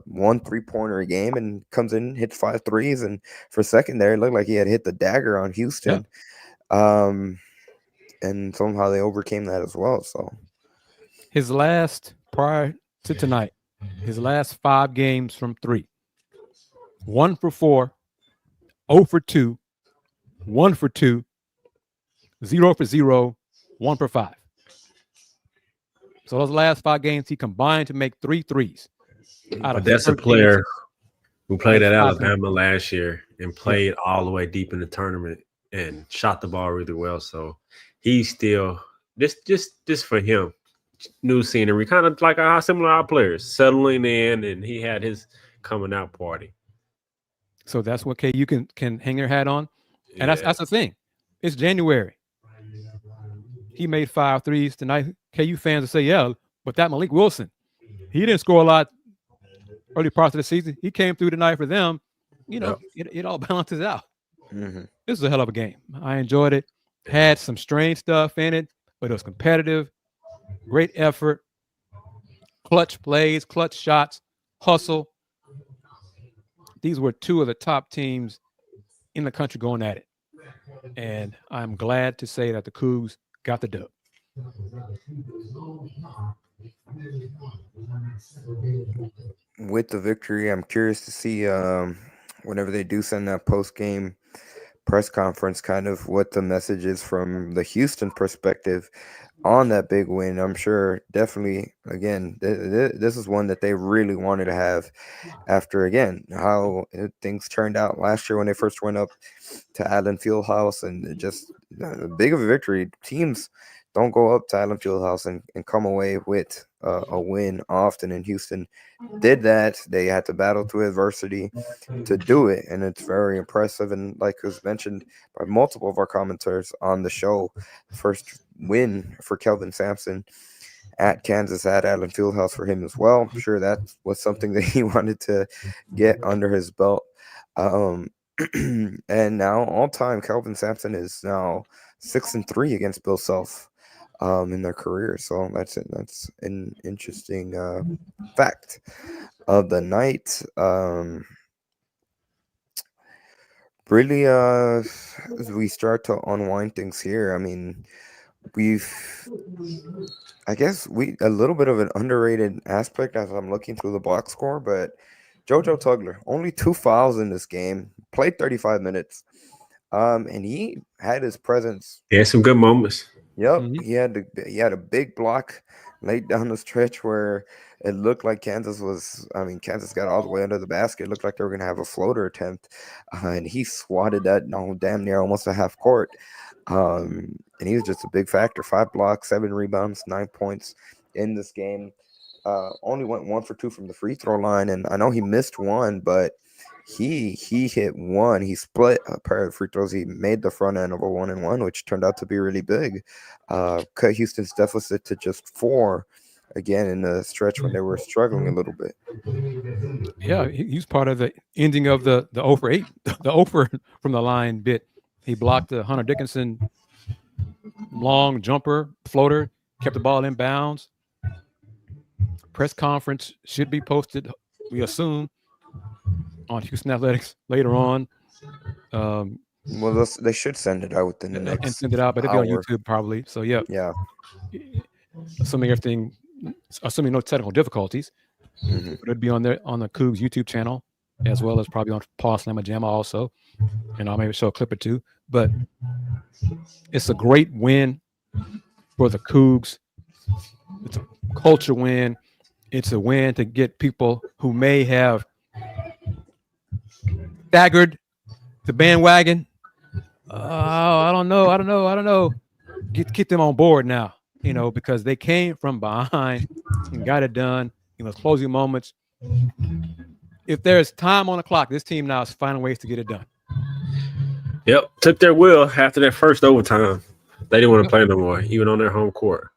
one 3-pointer a game and comes in, hits 5 threes. And for a second there, it looked like he had hit the dagger on Houston. Yeah. And somehow they overcame that as well. So his last, prior to tonight, his last 5 games from 3, 1 for 4, 0 for 2, 1 for 2, 0 for 0, 1 for 5. So those last 5 games, he combined to make 3 threes. But that's a player who played at Alabama last year and played all the way deep in the tournament and shot the ball really well. So he's still just for him, new scenery, kind of like how similar our players settling in, and he had his coming out party. So that's what KU can hang their hat on, and that's the thing. It's January. He made 5 threes tonight. KU fans will say, yeah, but that Malik Wilson, he didn't score a lot early parts of the season. He came through tonight for them. You know, it all balances out. Mm-hmm. This is a hell of a game. I enjoyed it. Had some strange stuff in it, but it was competitive. Great effort. Clutch plays, clutch shots, hustle. These were 2 of the top teams in the country going at it. And I'm glad to say that the Cougs got the dub. With the victory, I'm curious to see whenever they do send that post-game press conference, kind of what the message is from the Houston perspective on that big win. I'm sure definitely, again, this is one that they really wanted to have after, again, how things turned out last year when they first went up to Allen Fieldhouse, and just big of a victory. Teams don't go up to Allen Fieldhouse and come away with a win often, in Houston did that. They had to battle through adversity to do it, and it's very impressive. And like was mentioned by multiple of our commenters on the show, first win for Kelvin Sampson at Kansas at Allen Fieldhouse for him as well. I'm sure that was something that he wanted to get under his belt. And now all-time Kelvin Sampson is now 6-3 against Bill Self in their career. So that's an interesting fact of the night. Really, as we start to unwind things here, I mean, I guess a little bit of an underrated aspect as I'm looking through the box score, but JoJo Tugler, only 2 fouls in this game, played 35 minutes. And he had his presence. He had some good moments. Yep. Mm-hmm. He had a big block late down the stretch where it looked like Kansas got all the way under the basket. It looked like they were going to have a floater attempt. And he swatted that damn near almost a half court. And he was just a big factor. 5 blocks, 7 rebounds, 9 points in this game. Only went 1 for 2 from the free throw line. And I know he missed 1, but he hit 1. He split a pair of free throws. He made the front end of a 1-and-1, which turned out to be really big. Cut Houston's deficit to just 4 again in the stretch when they were struggling a little bit. Yeah, he's part of the ending of the 0 for 8, the 0 for from the line bit He blocked the Hunter Dickinson long jumper floater, kept the ball in bounds. Press conference should be posted, we assume, on Houston Athletics later on. Well, they should send it out within the And next send it out, but it'll be on hour. YouTube probably. So yeah, assuming no technical difficulties, but it'd be on the Cougs YouTube channel, as well as probably on Paul Slamma Jamma also, and I'll maybe show a clip or two. But it's a great win for the Cougs. It's a culture win. It's a win to get people who may have staggered the bandwagon. I don't know. Get them on board now, because they came from behind and got it done. Closing moments. If there's time on the clock, this team now is finding ways to get it done. Yep, took their will after that first overtime. They didn't want to play no more, even on their home court.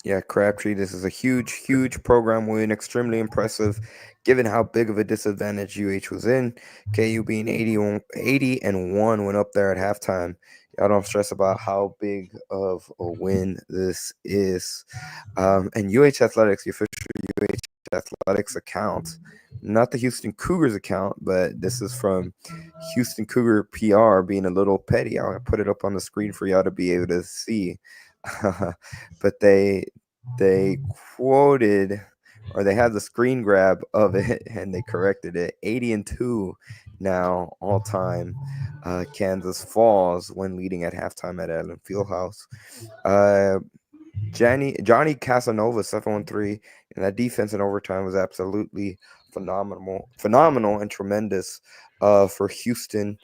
Yeah, Crabtree, this is a huge, huge program win. Extremely impressive, given how big of a disadvantage UH was in. KU being 80-1 went up there at halftime. Y'all don't stress about how big of a win this is. And UH Athletics, the official UH Athletics account, not the Houston Cougars account, but this is from Houston Cougar PR being a little petty. I'll put it up on the screen for y'all to be able to see. But they quoted, or they had the screen grab of it, and they corrected it. 80-2 now all time. Kansas falls when leading at halftime at Allen Fieldhouse. Johnny Casanova 7-on-3, and that defense in overtime was absolutely phenomenal and tremendous for Houston,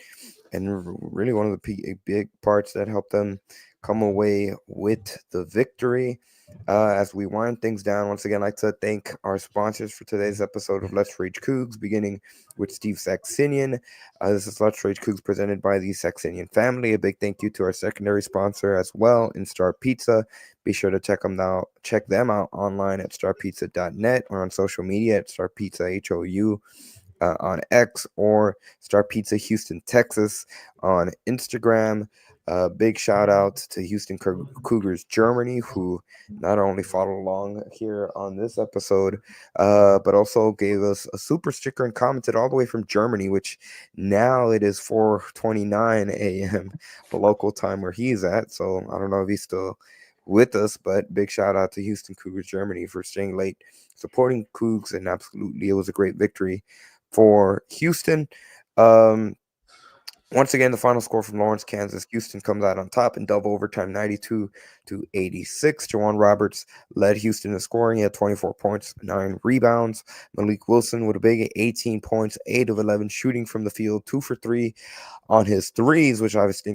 and really one of the big parts that helped them come away with the victory. As we wind things down, once again, I'd like to thank our sponsors for today's episode of Let's Rage Coogs, beginning with Steve Saxenian. This is Let's Rage Coogs presented by the Saxenian Family. A big thank you to our secondary sponsor as well, In Star Pizza. Be sure to check them out online at starpizza.net or on social media at Star Pizza HOU on X, or Star Pizza Houston, Texas on Instagram. Big shout out to Houston Cougars Germany, who not only followed along here on this episode, but also gave us a super sticker and commented all the way from Germany, which now it is 4:29 a.m. the local time where he's at. So I don't know if he's still with us, but big shout out to Houston Cougars Germany for staying late, supporting Cougs, and absolutely it was a great victory for Houston. Once again, the final score from Lawrence, Kansas. Houston comes out on top in double overtime, 92-86. Jawan Roberts led Houston in scoring. He had 24 points, 9 rebounds. Malik Wilson with a big 18 points, 8 of 11 shooting from the field, 2 for 3 on his threes, which obviously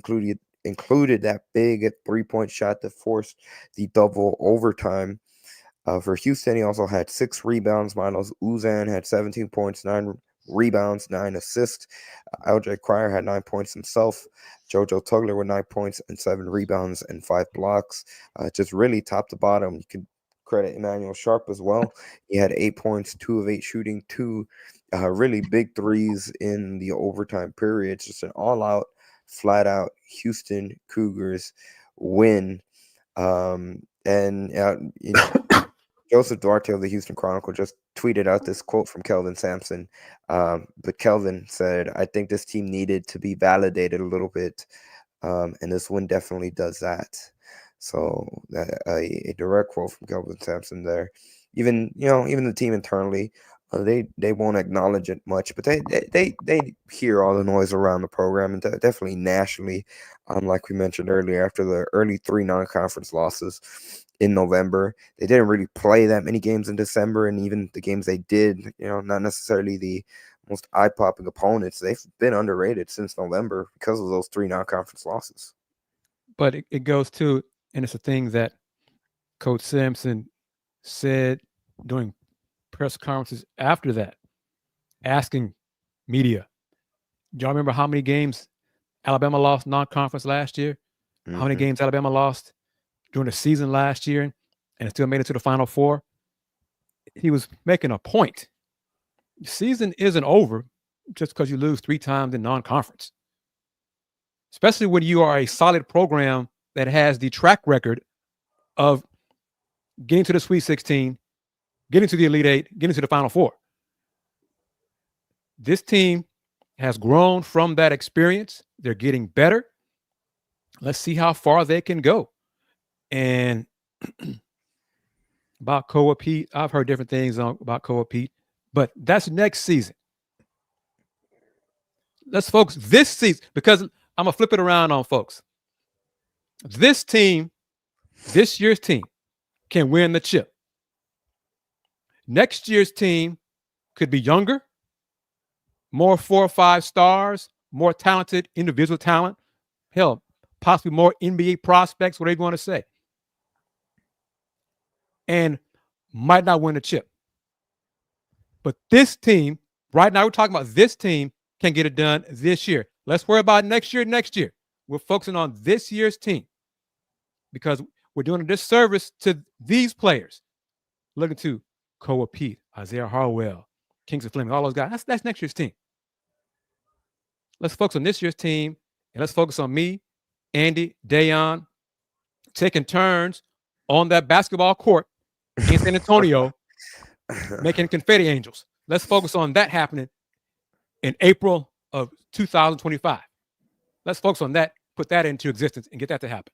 included that big 3-point shot that forced the double overtime. For Houston, he also had 6 rebounds. Milos Uzan had 17 points, 9 rebounds, 9 assists. LJ Cryer had 9 points himself. JoJo Tugler with 9 points and 7 rebounds and 5 blocks. Just really top to bottom. You can credit Emmanuel Sharp as well. He had 8 points, 2 of 8 shooting, 2 really big threes in the overtime period. It's just an all-out, flat-out Houston Cougars win. Joseph Duarte of the Houston Chronicle just tweeted out this quote from Kelvin Sampson. But Kelvin said, I think this team needed to be validated a little bit. And this win definitely does that. So a direct quote from Kelvin Sampson there. Even the team internally, they won't acknowledge it much, but they hear all the noise around the program, and definitely nationally, like we mentioned earlier, after the early 3 non-conference losses in November. They didn't really play that many games in December, and even the games they did, not necessarily the most eye-popping opponents. They've been underrated since November because of those 3 non-conference losses. But it goes to, and it's a thing that Coach Sampson said during press conferences after that, asking media, do y'all remember how many games Alabama lost non-conference last year? Mm-hmm. How many games Alabama lost during the season last year and still made it to the Final Four? He was making a point. The season isn't over. just because you lose 3 times in non-conference. Especially when you are a solid program that has the track record of getting to the Sweet 16, getting to the Elite 8, getting to the Final Four. This team has grown from that experience. They're getting better. Let's see how far they can go. And about Koa Pete, I've heard different things about Koa Pete, but that's next season. Let's focus this season, because I'm going to flip it around on folks. This team, this year's team, can win the chip. Next year's team could be younger, more 4 or 5 stars, more talented individual talent, hell, possibly more NBA prospects, whatever you want to say, and might not win the chip. But this team, right now, we're talking about this team can get it done this year. Let's worry about next year. We're focusing on this year's team because we're doing a disservice to these players. Looking to Koa Pete, Isaiah Harwell, Kingsley Fleming, all those guys. That's next year's team. Let's focus on this year's team, and let's focus on me, Andy, Dayon, taking turns on that basketball court in San Antonio, making confetti angels. Let's focus on that happening in April of 2025. Let's focus on that, put that into existence, and get that to happen.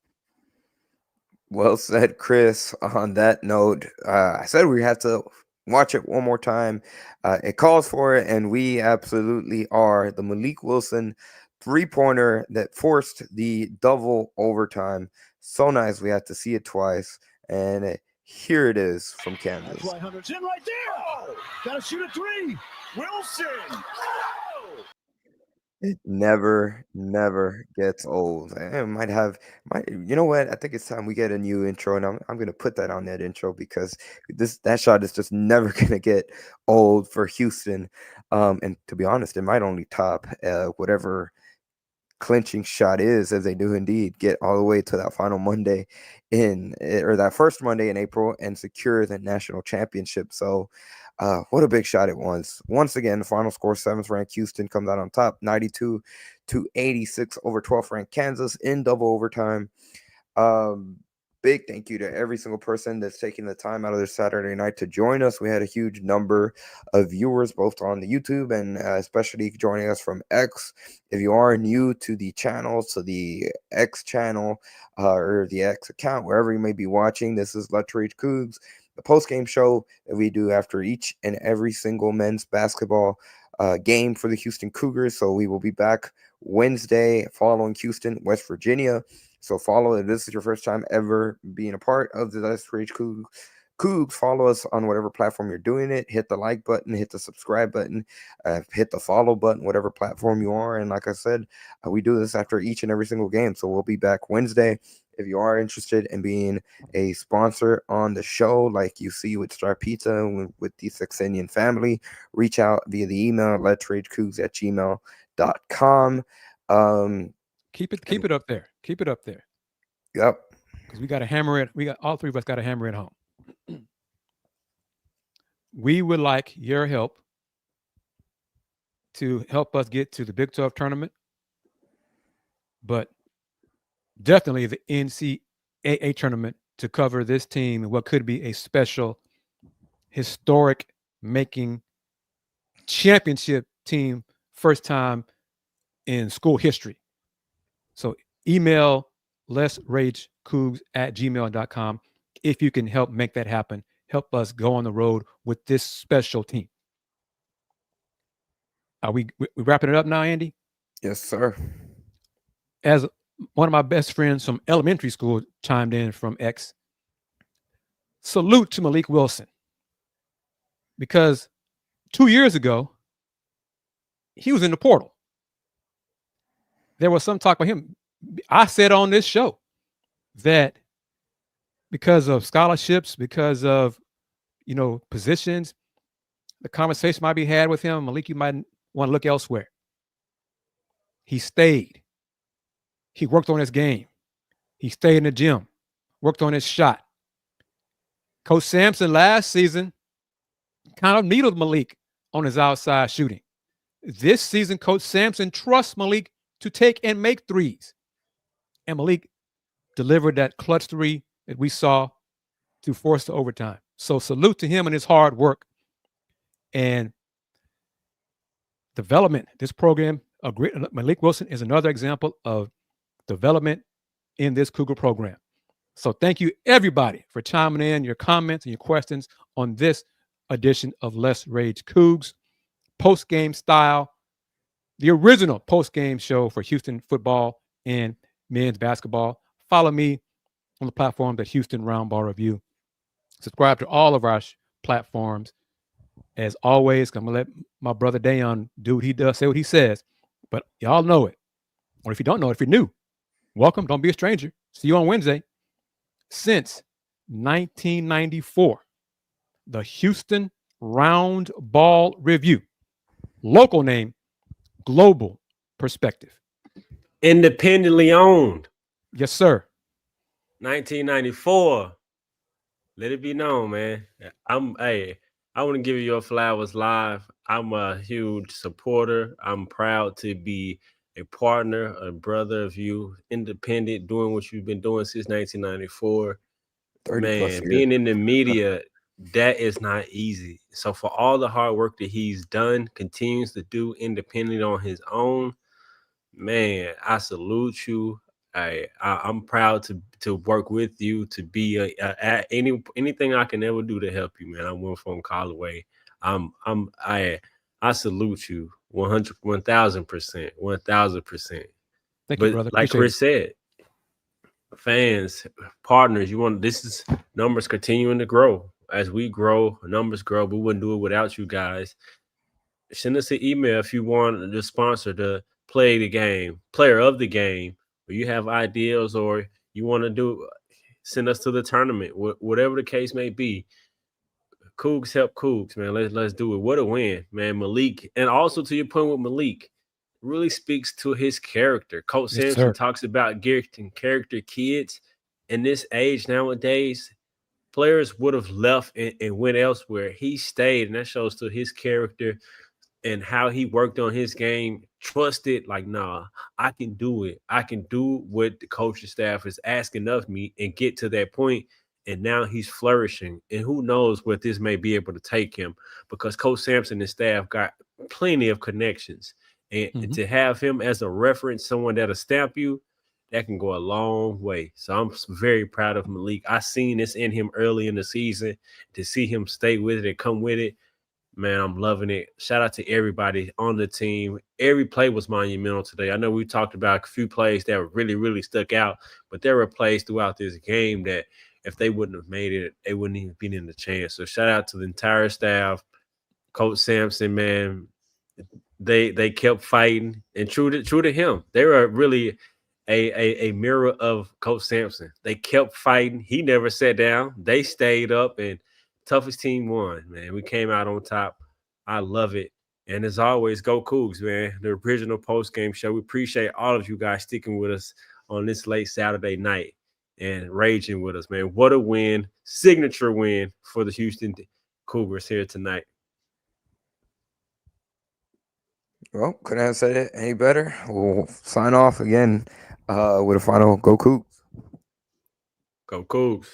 Well said, Kris. On that note, I said we have to watch it one more time. It calls for it, and we absolutely are. The Malik Wilson 3-pointer that forced the double overtime. So nice. We had to see it twice. And here it is from Kansas. That's why Hunter's in right there. Oh, gotta shoot a 3. Wilson. Oh! It never gets old. You know what? I think it's time we get a new intro, and I'm gonna put that on that intro because that shot is just never gonna get old for Houston. And to be honest, it might only top whatever clinching shot is, as they do indeed get all the way to that final Monday that first Monday in April and secure the national championship. So what a big shot it was. Once again, the final score, 7th ranked Houston comes out on top, 92-86 over 12th ranked Kansas in double overtime. Big thank you to every single person that's taking the time out of their Saturday night to join us. We had a huge number of viewers, both on the YouTube and especially joining us from X. If you are new to the channel, to the X channel or the X account, wherever you may be watching, this is Let's Rage Coogs, the post-game show that we do after each and every single men's basketball game for the Houston Cougars. So we will be back Wednesday following Houston, West Virginia. So follow, if this is your first time ever being a part of the Let's Rage Coogs, follow us on whatever platform you're doing it. Hit the like button, hit the subscribe button, hit the follow button, whatever platform you are. And like I said, we do this after each and every single game. So we'll be back Wednesday. If you are interested in being a sponsor on the show, like you see with Star Pizza, with the Saxenian Family, reach out via the email, letsragecoogs@gmail.com. Keep it up there. Keep it up there. Yep. Because we got to hammer it. All three of us got to hammer it home. We would like your help to help us get to the Big 12 tournament, but definitely the NCAA tournament to cover this team and what could be a special, historic making championship team, first time in school history. So email letsragecoogs@gmail.com if you can help make that happen. Help us go on the road with this special team. Are we wrapping it up now, Andy? Yes, sir. As one of my best friends from elementary school chimed in from X, salute to Malik Wilson. Because 2 years ago, he was in the portal. There was some talk about him. I said on this show that because of scholarships, because of, positions, the conversation might be had with him. Malik, you might want to look elsewhere. He stayed. He worked on his game. He stayed in the gym, worked on his shot. Coach Sampson last season kind of needled Malik on his outside shooting. This season, Coach Sampson trusts Malik to take and make threes. And Malik delivered that clutch three that we saw to force the overtime. So salute to him and his hard work and development. This program, Malik Wilson is another example of development in this Cougar program. So thank you, everybody, for chiming in your comments and your questions on this edition of Let's Rage Coogs, post-game style, the original post-game show for Houston football and men's basketball. Follow me on the platform, the Houston Roundball Review. Subscribe to all of our platforms. As always, I'm going to let my brother Dayon do what he does, say what he says, but y'all know it. Or if you don't know it, if you're new, welcome. Don't be a stranger. See you on Wednesday. Since 1994, the Houston Roundball Review, local name, global perspective. Independently owned. Yes, sir. 1994. Let it be known, man. I want to give you your flowers live. I'm a huge supporter. I'm proud to be a partner, a brother of you, independent, doing what you've been doing since 1994. Man, being in the media, that is not easy. So for all the hard work that he's done, continues to do independently on his own, man, I salute you. I'm proud to work with you, to be anything I can ever do to help you, man. I'm one phone call away. I salute you 1,000%, 1,000%. Thank you, brother. Like Kris said, fans, partners, this is numbers continuing to grow. As we grow, numbers grow. We wouldn't do it without you guys. Send us an email if you want the sponsor to play the game, player of the game, or you have ideas, or you want to send us to the tournament, whatever the case may be. Cougs help Cougs, man. Let's do it. What a win, man. Malik, and also to your point with Malik, really speaks to his character. Coach Sampson talks about character kids. In this age nowadays, players would have left and went elsewhere. He stayed, and that shows to his character and how he worked on his game, trusted, like, nah, I can do it. I can do what the coaching staff is asking of me and get to that point. And now he's flourishing. And who knows what this may be able to take him, because Coach Sampson and staff got plenty of connections. And to have him as a reference, someone that'll stamp you, that can go a long way. So I'm very proud of Malik. I seen this in him early in the season. To see him stay with it and come with it, man, I'm loving it. Shout out to everybody on the team. Every play was monumental today. I know we talked about a few plays that were really, really stuck out, but there were plays throughout this game that if they wouldn't have made it, they wouldn't even been in the chance. So shout out to the entire staff. Coach Sampson, man, they kept fighting, and true to him, they were really a mirror of Coach Sampson. They kept fighting. He never sat down. They stayed up, and toughest team won, man. We came out on top. I love it. And as always, go Cougs, man. The original post-game show. We appreciate all of you guys sticking with us on this late Saturday night and raging with us, man. What a win. Signature win for the Houston Cougars here tonight. Well, couldn't have said it any better. We'll sign off again with a final Go Cougs. Go Cougs.